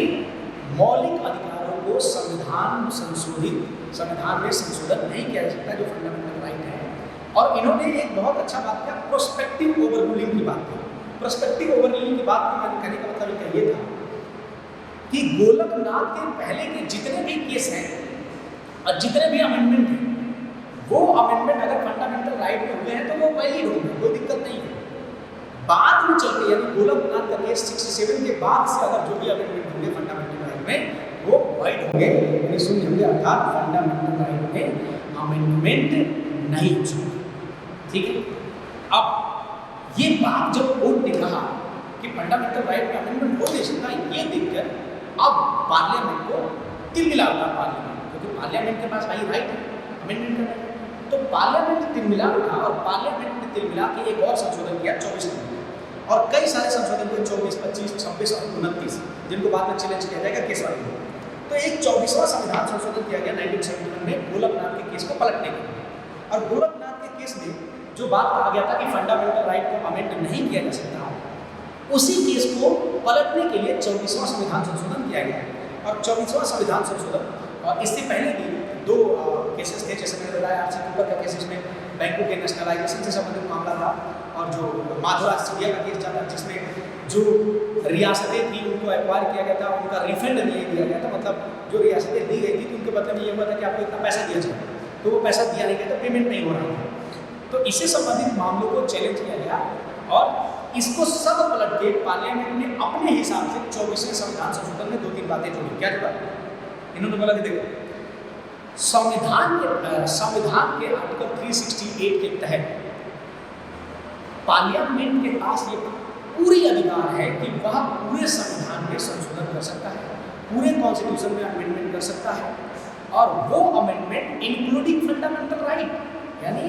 मौलिक अधिकारों को संविधान में संशोधन नहीं किया जा सकता जो फंडामेंटल राइट है। और इन्होंने एक बहुत अच्छा बात किया, प्रोस्पेक्टिव ओवररूलिंग की बात की। प्रोस्पेक्टिव ओवररूलिंग की बात मैंने कहने का मतलब ये था कि गोलकनाथ के पहले के जितने भी केस हैं और जितने भी अमेंडमेंट हैं, वो अमेंडमेंट अगर फंडामेंटल राइट में हुए हैं तो वो वैलिड होंगे, कोई दिक्कत नहीं है। बाद में चलते यानी गोलकनाथ का केस 67 के बाद से अगर जो भी अमेंडमेंट होंगे फंडामेंटल राइट में वो वाइड होंगे, यानी सुन होंगे, अर्थात फंडामेंटल राइट में अमेंडमेंट नहीं हो सकता। ठीक है, अब ये बात जब कोर्ट ने कहा कि फंडामेंटल राइट में अमेंडमेंट हो नहीं सकता, ये देखकर अब पार्लियामेंट को तिलमिला उठा पार्लियामेंट, क्योंकि पार्लियामेंट के पास भाई राइट है अमेंडमेंट करने का। तो पार्लियामेंट तिलमिला उठा और पार्लियामेंट ने तिलमिला के एक और संशोधन किया 24 में, और कई सारे संशोधन हुए 24, 25, 26 और 29, जिनको बाद में चैलेंज किया जाएगा केस वाले में। तो एक 24वां संविधान संशोधन किया गया 1971 में गोलकनाथ के केस को पलटने के लिए। और गोलकनाथ के केस में जो बात कहा गया था कि फंडामेंटल राइट को अमेंड नहीं किया जा सकता, उसी केस को पलटने के लिए 24वां संविधान संशोधन किया गया। और 24वां संविधान संशोधन, और इससे पहले भी दो केसेस थे, जैसे मैंने बताया आरसी कूपर का केस में बैंकों के नेशनलाइजेशन से संबंधित मामला था, और जो माधवराज सिंधिया का केस था जिसमें जो रियासतें थी उनको एक्वायर किया गया था, उनका रिफंड नहीं दिया गया था, मतलब जो रियासतें दी गई थी तो उनके बदले में ये हुआ था कि आपको इतना पैसा दिया जाए, तो वो पैसा दिया नहीं गया, तो पेमेंट नहीं हो रहा था। तो इससे संबंधित मामलों को चैलेंज किया गया और इसको सब पलट के पार्लियामेंट ने अपने हिसाब से 24वें संविधान संशोधन में 2-3 बातें जोड़ी। क्या जोड़ा? इन्होंने बोला कि देखो, संविधान के आर्टिकल 368 के तहत पार्लियामेंट के पास ये पूरी अधिकार है कि वह पूरे संविधान में संशोधन कर सकता है, पूरे कॉन्स्टिट्यूशन में अमेंडमेंट कर सकता है, और वो अमेंडमेंट इंक्लूडिंग फंडामेंटल राइट, यानी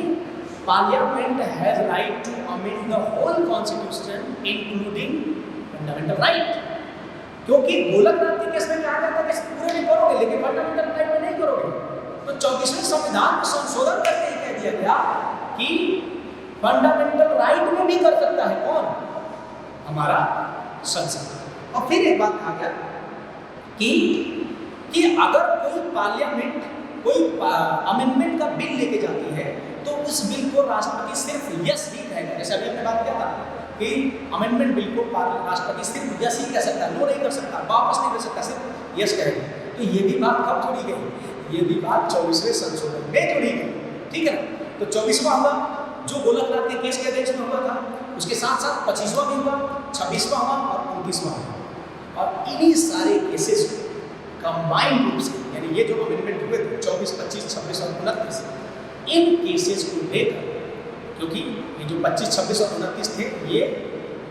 parliament has right to amend the whole constitution including fundamental right. क्योंकि गोलकनाथ के केस में कहा जाता है कि पूरे में करोगे लेकिन फंडामेंटल राइट में नहीं करोगे, तो 24वें संविधान में संशोधन करके ही कह दिया गया कि फंडामेंटल राइट में भी कर सकता है कौन? हमारा संसद। और फिर एक बात कहा गया कि अगर कोई पार्लियामेंट कोई अमेंडमेंट का बिल लेके जाती है तो उस बिल को राष्ट्रपति सिर्फ यस ही कहेगा। जैसे अभी हमने बात किया था कि अमेंडमेंट बिल को राष्ट्रपति सिर्फ यस ही कह सकता है, नो नहीं कर सकता, वापस नहीं कर सकता, सिर्फ यस कहेगा। तो ये भी बात कब जोड़ी गई? ये भी बात 24वें संशोधन में जोड़ी गई। ठीक है ना? तो 24वां हुआ जो गोलकनाथ के केस के अध्यक्ष में हुआ था, उसके साथ साथ 25वां भी हुआ, 26वां हुआ और 29वां हुआ। और इन्हीं सारे केसेस को कंबाइंड रूप से, यानी ये जो अमेंडमेंट हुए थे 24, 25, 26 और 29, इन केसेस को लेकर, क्योंकि ये जो 25, 26 और 29 थे ये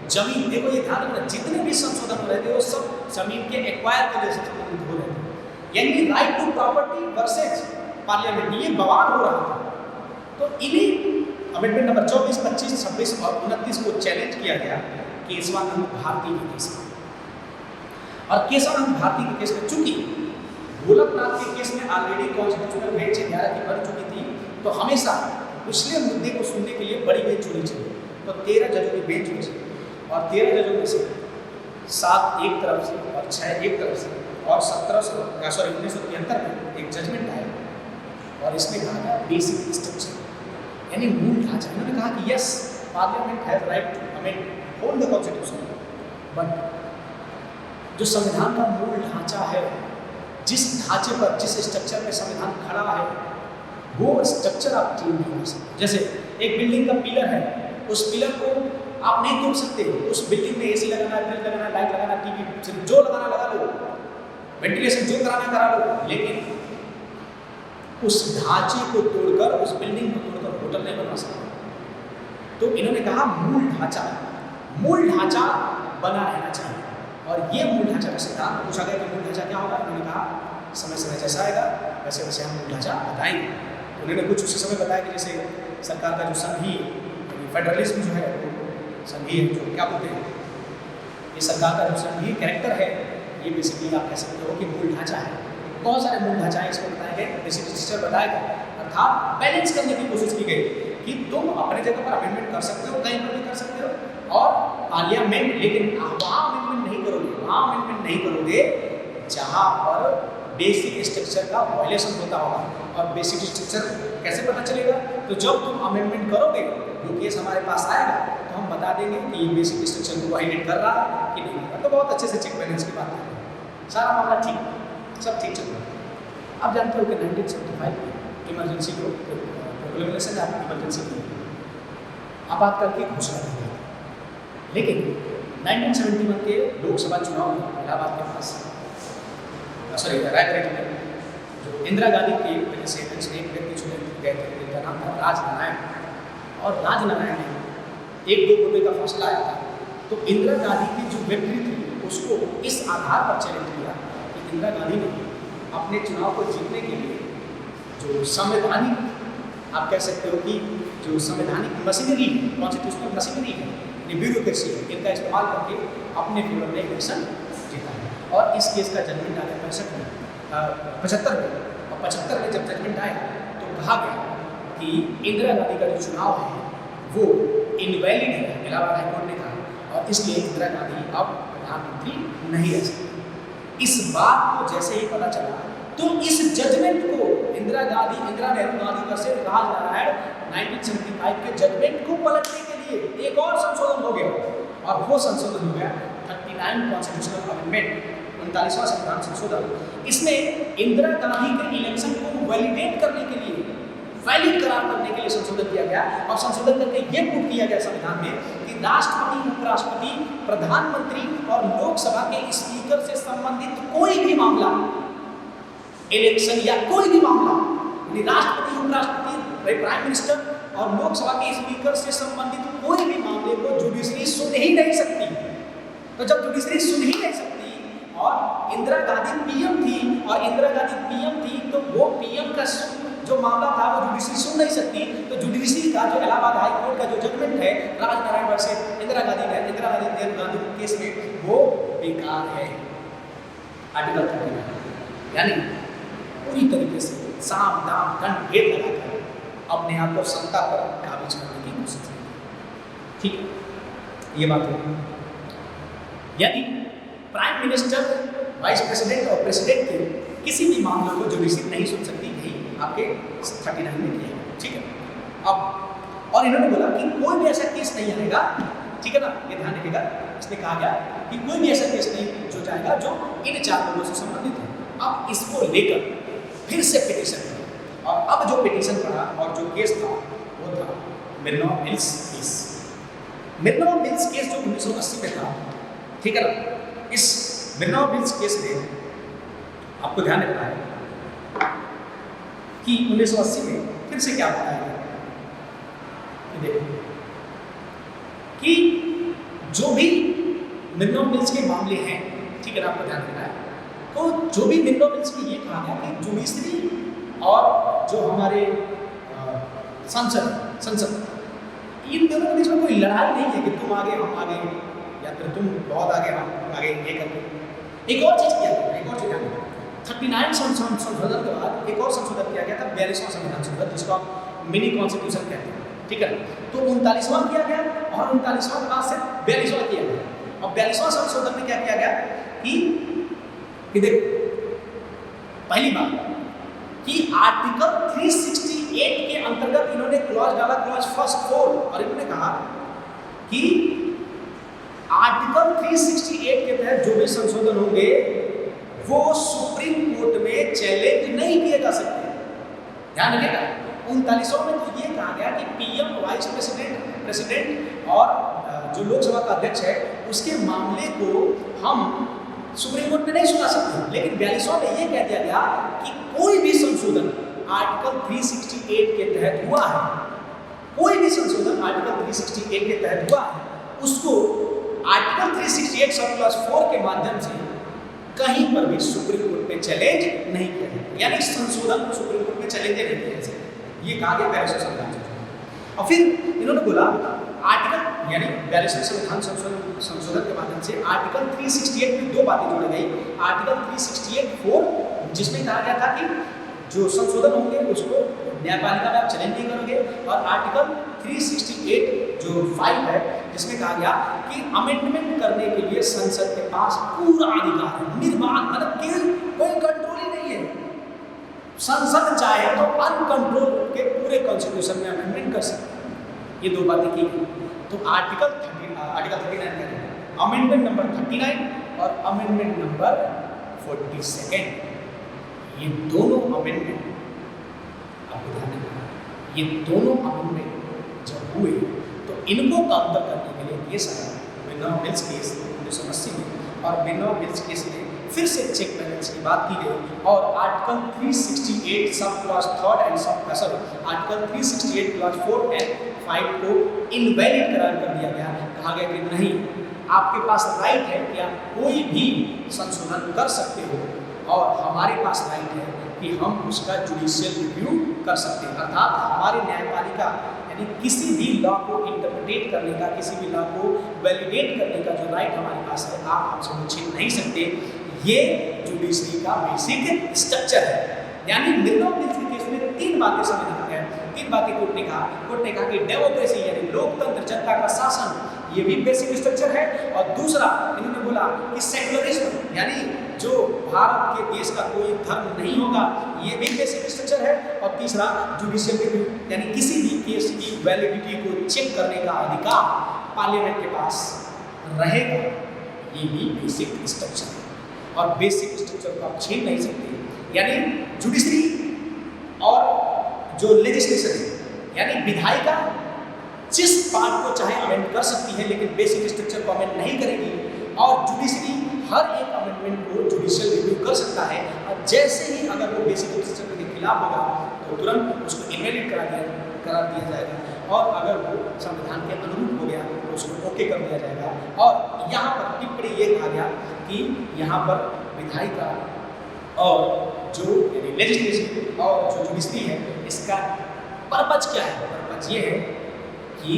जमीन, देखो ये ध्यान रखना, जितने भी संशोधन हो रहे थे वो सब जमीन के एक्वायर के लिए संशोधन हो रहे थे, यानी right to property versus parliament, ये बवाल हो रहा था। तो इन्हीं अमेंडमेंट नंबर 24, 25, 26 और 29 को चैलेंज किया गया केशवानंद भारती के केस में। और केशवानंद भारती के केस में चूंकि गोलकनाथ के केस में ऑलरेडी कॉन्स्टिट्यूशनल बेंच 11 की बढ़ चुकी थी, तो हमेशा पिछले मुद्दे को सुनने के लिए बड़ी बेंच होनी चाहिए। तो 13 जजों की बेंच हुई थी, और 13 जजों में से 7 एक तरफ से और 6 एक तरफ से, और 1973 में एक जजमेंट आया और इसमें कहा गया बेसिक स्ट्रक्चर, यानी मूल ढांचा। इन्होंने कहा कि yes, parliament has right to amend whole the constitution, but जो संविधान का मूल ढांचा है, जिस ढांचे पर, जिस स्ट्रक्चर में संविधान खड़ा है, वो स्ट्रक्चर आप चेंज नहीं कर सकते। जैसे एक बिल्डिंग का पिलर है, उस पिलर को आप नहीं तोड़ सकते। उस बिल्डिंग में एसी लगाना है, फ्रिज लगाना है, लाइट लगाना, टीवी, सिर्फ जो लगाना लगा लो, वेंटिलेशन जो कराना करा लो, लेकिन उस ढांचे को तोड़कर, उस बिल्डिंग को तोड़कर होटल नहीं बना सकते। तो इन्होंने कहा मूल ढांचा बना रहना चाहिए। और ये मूल ढांचा का सिद्धांत पूछा गया कि मूल ढांचा क्या होगा? उन्होंने कहा समय समय जैसा आएगा वैसे वैसे हम मूल ढांचा बताएंगे। तो उन्होंने कुछ उसी समय बताया कि जैसे सरकार का जो संघीय फेडरलिज्म जो है, संघीय जो क्या बोलते हैं, ये सरकार का जो संघीय कैरेक्टर है, ये बेसिकली आप कह सकते हो कि मूल ढांचा है। बहुत सारे मूल ढांचाएं इसमें बताए गए, बेसिक स्ट्रक्चर बताया गया, अर्थात बैलेंस करने की कोशिश की गई कि तुम अपने जगह पर अमेंडमेंट कर सकते हो, कहीं पर भी कर सकते हो, और पार्लियामेंट, लेकिन वहाँ अमेंडमेंट नहीं करोगे, वहाँ अमेंडमेंट नहीं करोगे जहाँ पर बेसिक स्ट्रक्चर का वायलेशन होता होगा। और बेसिक स्ट्रक्चर कैसे पता चलेगा? तो जब तुम अमेंडमेंट करोगे, जो केस हमारे पास आएगा, तो हम बता देंगे कि ये बेसिक स्ट्रक्चर को वायलेट कर रहा है कि नहीं कर रहा। तो बहुत अच्छे से चेक बैलेंस की बात करें, सारा मामला ठीक, सब ठीक चल रहा है। आप जानते हो कि 1975 में इमरजेंसी को प्रोक्लेमेशन ऑफ इमरजेंसी की आपातकाल की घोषणा की गई, लेकिन 1971 के लोकसभा चुनाव में इलाहाबाद के पास रायबरेली में जो इंदिरा गांधी की वजह से एक व्यक्ति चुने गए थे, जिनका नाम था राजनारायण, और राजनारायण ने 1-2 वोटे का फैसला आया था। तो इंदिरा गांधी की जो व्यक्ति थी उसको इस आधार पर चैलेंज किया कि इंदिरा गांधी ने अपने चुनाव को जीतने के लिए जो संवैधानिक, आप कह सकते हो कि जो संवैधानिक मशीनरी, कॉन्स्टिट्यूशनल मशीनरी है, ब्यूरोक्रेसी है, इनका इस्तेमाल करके अपने फेवर में इलेक्शन जीता है। और इस केस का जजमेंट आया 75 में, और 75 में जब जजमेंट आया तो कहा गया कि इंदिरा गांधी का जो चुनाव है वो इनवैलिड है, इलाहाबाद हाईकोर्ट ने कहा, और इसलिए इंदिरा गांधी अब प्रधानमंत्री नहीं रह सकती। इस बात को जैसे ही पता चला तो इस जजमेंट को इंदिरा नेहरू गांधी वर्सेस राजनारायण 1975 के जजमेंट को पलटने के लिए एक और संशोधन हो गया, और वो संशोधन हो गया 39 कॉन्स्टिट्यूशनल अमेंडमेंट, 39वां संविधान संशोधन। इसने इंदिरा गांधी के इलेक्शन को वैलिडेट करने के लिए, वैलिड करार करने के लिए संशोधन किया गया, और संशोधन करके ये पुट किया गया संविधान में कि राष्ट्रपति, उपराष्ट्रपति, प्रधानमंत्री और लोकसभा के स्पीकर से संबंधित कोई भी मामला, इलेक्शन या कोई भी मामला, राष्ट्रपति, उपराष्ट्रपति, प्राइम मिनिस्टर और लोकसभा के स्पीकर से संबंधित कोई भी मामले को जुडिशरी सुन ही नहीं सकती। तो जब जुडिशरी सुन ही नहीं सकती और इंदिरा गांधी पीएम थी, तो वो पीएम का जो मामला था वो जुडिशरी सुन नहीं सकती, तो जुडिशरी का जो इलाहाबाद हाई कोर्ट का जो जजमेंट है राजनारायण वर्सेस इंदिरा गांधी केस में, वो बेकार है। आर्टिकल 39 यानी पूरी तरीके से साम दाम दंड भेद लगाकर अपने आप को सत्ता पर काबिज करने की कोशिश की, ठीक है, ये बात है। यानी प्राइम मिनिस्टर, वाइस प्रेसिडेंट और प्रेसिडेंट के किसी भी मामले को जुडिशरी नहीं सुन सकती, यही आपके 39 में किया है, ठीक है। अब और इन्होंने बोला कि कोई भी ऐसा केस नहीं आएगा, ठीक है ना, ये ध्यान रखिएगा, इसने कहा गया कि कोई भी ऐसा केस नहीं जो जाएगा जो इन 4 लोगों से संबंधित है। अब इसको लेकर फिर से पिटीशन पड़ा, और अब जो पिटीशन पड़ा और जो केस था वो था मिर्नो मिल्स केस। मिर्नो मिल्स केस जो 1980 में था, ठीक है ना, इस मिर्नो मिल्स केस में आपको ध्यान रखना है कि 1980 में फिर से क्या बताया गया, देखो कि जो भी मिर्नो मिल्स के मामले हैं, ठीक है ना, आपको ध्यान रखना है, तो जो भी मिर्नो मिल्स की ये कहा गया कि जुडिशरी और जो हमारे संसद, इन दोनों के बीच में कोई लड़ाई नहीं है कि तुम आगे हम आगे, या फिर तुम बहुत आगे हम आगे, ये करके। एक और चीज़ किया गया, एक और चीज़ किया गया, 39 संशोधन के बाद एक और संशोधन किया गया था, 42वां संविधान संशोधन, जिसको आप मिनी कॉन्स्टिट्यूशन कहते हैं, ठीक है। तो 39वां किया गया, और 39वां के बाद से 42वां किया गया। और 42वां संशोधन में क्या किया गया कि देखो, पहली बात कि आर्टिकल 368 के अंतर्गत इन्होंने क्लॉज डाला, क्लॉज फर्स्ट 4, और इन्होंने कहा कि आर्टिकल 368 के तहत जो भी संशोधन होंगे वो सुप्रीम कोर्ट में चैलेंज नहीं किए जा सकते। ध्यान रखिएगा, 39वां में तो ये कहा गया कि पीएम, वाइस प्रेसिडेंट और जो लोकसभा का अध्यक्ष है उसके मामले को हम सुप्रीम कोर्ट में नहीं सुना सकते। लेकिन 42वां में ये कह दिया गया कि कोई भी संशोधन आर्टिकल 368 के तहत हुआ है, कोई भी संशोधन आर्टिकल 368 के तहत हुआ है, उसको आर्टिकल 368 सब क्लॉज 4 के माध्यम से कहीं पर भी सुप्रीम कोर्ट में चैलेंज नहीं किया गया। यानी संशोधन को सुप्रीम कोर्ट में चैलेंज नहीं किया जा सकता, ये कहा गया 42वां संविधान संशोधन। और फिर इन्होंने बोला आर्टिकल, यानी 42वें संविधान संशोधन के माध्यम से आर्टिकल 368 में 2 बातें जोड़ी गई, आर्टिकल 368(4) जिसमें कहा गया था कि जो संशोधन होंगे उसको न्यायपालिका में आप चैलेंज नहीं करोगे, और आर्टिकल 368 जो 5 है जिसमें कहा गया कि अमेंडमेंट करने के लिए संसद के पास पूरा अधिकार है, निर्बाध, मतलब कोई कंट्रोल ही नहीं है। संसद चाहे तो अनकंट्रोल के पूरे कॉन्स्टिट्यूशन में अमेंडमेंट कर सकते हैं। ये दो बातें की गई। तो आर्टिकल 39 करें, अमेंडमेंट नंबर 39 और अमेंडमेंट नंबर 42, ये दोनों अमेंडमेंट आपको ध्यान रखना, ये दोनों अमेंडमेंट जब हुए तो इनको काउंटर करने के लिए ये सारा बेनॉम मिल्स केस 1980 में, और बेनॉम मिल्स केस में फिर से चेक बैलेंस की बात की गई, और article 368 sub clause 3 and sub article 368 clause 4 and 5 को इनवैलिड करार कर दिया गया। कहा गया कि नहीं, आपके पास राइट है कि आप कोई भी संशोधन कर सकते हो, और हमारे पास राइट है कि हम उसका जुडिशियल रिव्यू कर सकते हैं। अर्थात हमारी न्यायपालिका यानी किसी भी लॉ को इंटरप्रिटेट करने का, किसी भी लॉ को वैलिडेट करने का जो राइट हमारे पास है, आप हमसे वो छीन नहीं सकते। ये जुडिशरी का बेसिक स्ट्रक्चर है। यानी बेनॉम मिल्स के केस में 3 बातें संविधान में है, 3 बातें कोर्ट ने कहा कि डेमोक्रेसी यानी लोकतंत्र, जनता का शासन, ये भी बेसिक स्ट्रक्चर है। और दूसरा इन्होंने बोला कि सेकुलरिज्म यानी जो भारत के देश का कोई धर्म नहीं होगा, ये भी बेसिक स्ट्रक्चर है। और तीसरा जुडिशियल रिव्यू यानी किसी भी केस की वैलिडिटी को चेक करने का अधिकार पार्लियामेंट के पास रहेगा, ये भी बेसिक स्ट्रक्चर है। और बेसिक स्ट्रक्चर को आप छीन नहीं सकते। यानी जुडिशरी और जो लेजिस्लेशन है यानी विधायिका जिस पार्ट को चाहे अमेंड कर सकती है, लेकिन बेसिक स्ट्रक्चर को अमेंड नहीं करेगी। और जुडिशरी हर एक अमेंडमेंट को जुडिशियल रिव्यू कर सकता है, और जैसे ही अगर वो बेसिक स्ट्रक्चर के खिलाफ होगा तो तुरंत उसको इनवैलिड करा दिया जाएगा, और अगर वो संविधान के अनुरूप हो गया तो उसको ओके कर दिया जाएगा। और यहाँ पर टिप्पणी ये कहा गया कि यहाँ पर विधायिका और जो लेजिस्लेशन और जो जुडिशरी है, इसका पर्पज क्या है? पर्पज ये है कि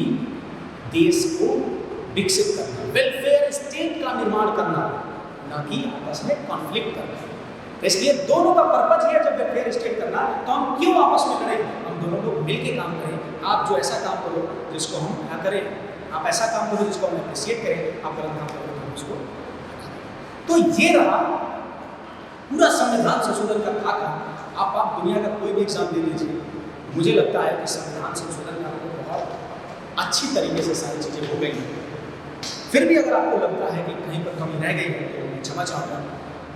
देश को विकसित करना, वेलफेयर स्टेट का निर्माण करना, न कि आपस में कॉन्फ्लिक्ट करना। तो इसलिए दोनों का पर्पज है जब वेलफेयर स्टेट करना, तो हम क्यों आपस में करें? हम दोनों लोग मिलकर काम करें। आप जो ऐसा काम करो जिसको हम ना करें, आप ऐसा काम करो जिसको हम अप्रिशिएट करें, आप गलत काम करो तो उसको। तो ये रहा पूरा संविधान संशोधन का खाका। आप दुनिया का कोई भी एग्जाम दे लीजिए, मुझे लगता है कि संविधान संशोधन का बहुत अच्छी तरीके से सारी चीज़ें हो गई। फिर भी अगर आपको लगता है कि कहीं पर कमी रह गई है तो मैं क्षमा चाहूँगा।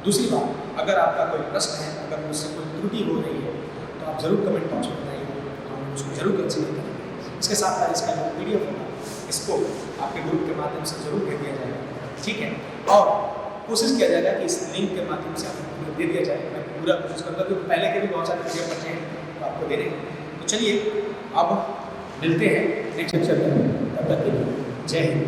दूसरी बात, अगर आपका कोई प्रश्न है, अगर मुझसे कोई त्रुटि हो रही है तो आप ज़रूर कमेंट बॉक्स में बताइए, हम उसको जरूर कंसिडर करेंगे। इसके साथ साथ इसका जो PDF होगा इसको आपके ग्रुप के माध्यम से जरूर भेज दिया जाएगा, ठीक है? और कोशिश किया जाएगा कि इस लिंक के माध्यम से आपको दे दिया जाए। मैं पूरा कोशिश करूँगा, क्योंकि पहले के भी बहुत सारे PDF बचे हैं तो आपको दे देंगे। तो चलिए अब मिलते हैं नेक्स्ट लेक्चर में, तब तक के लिए जय हिंद।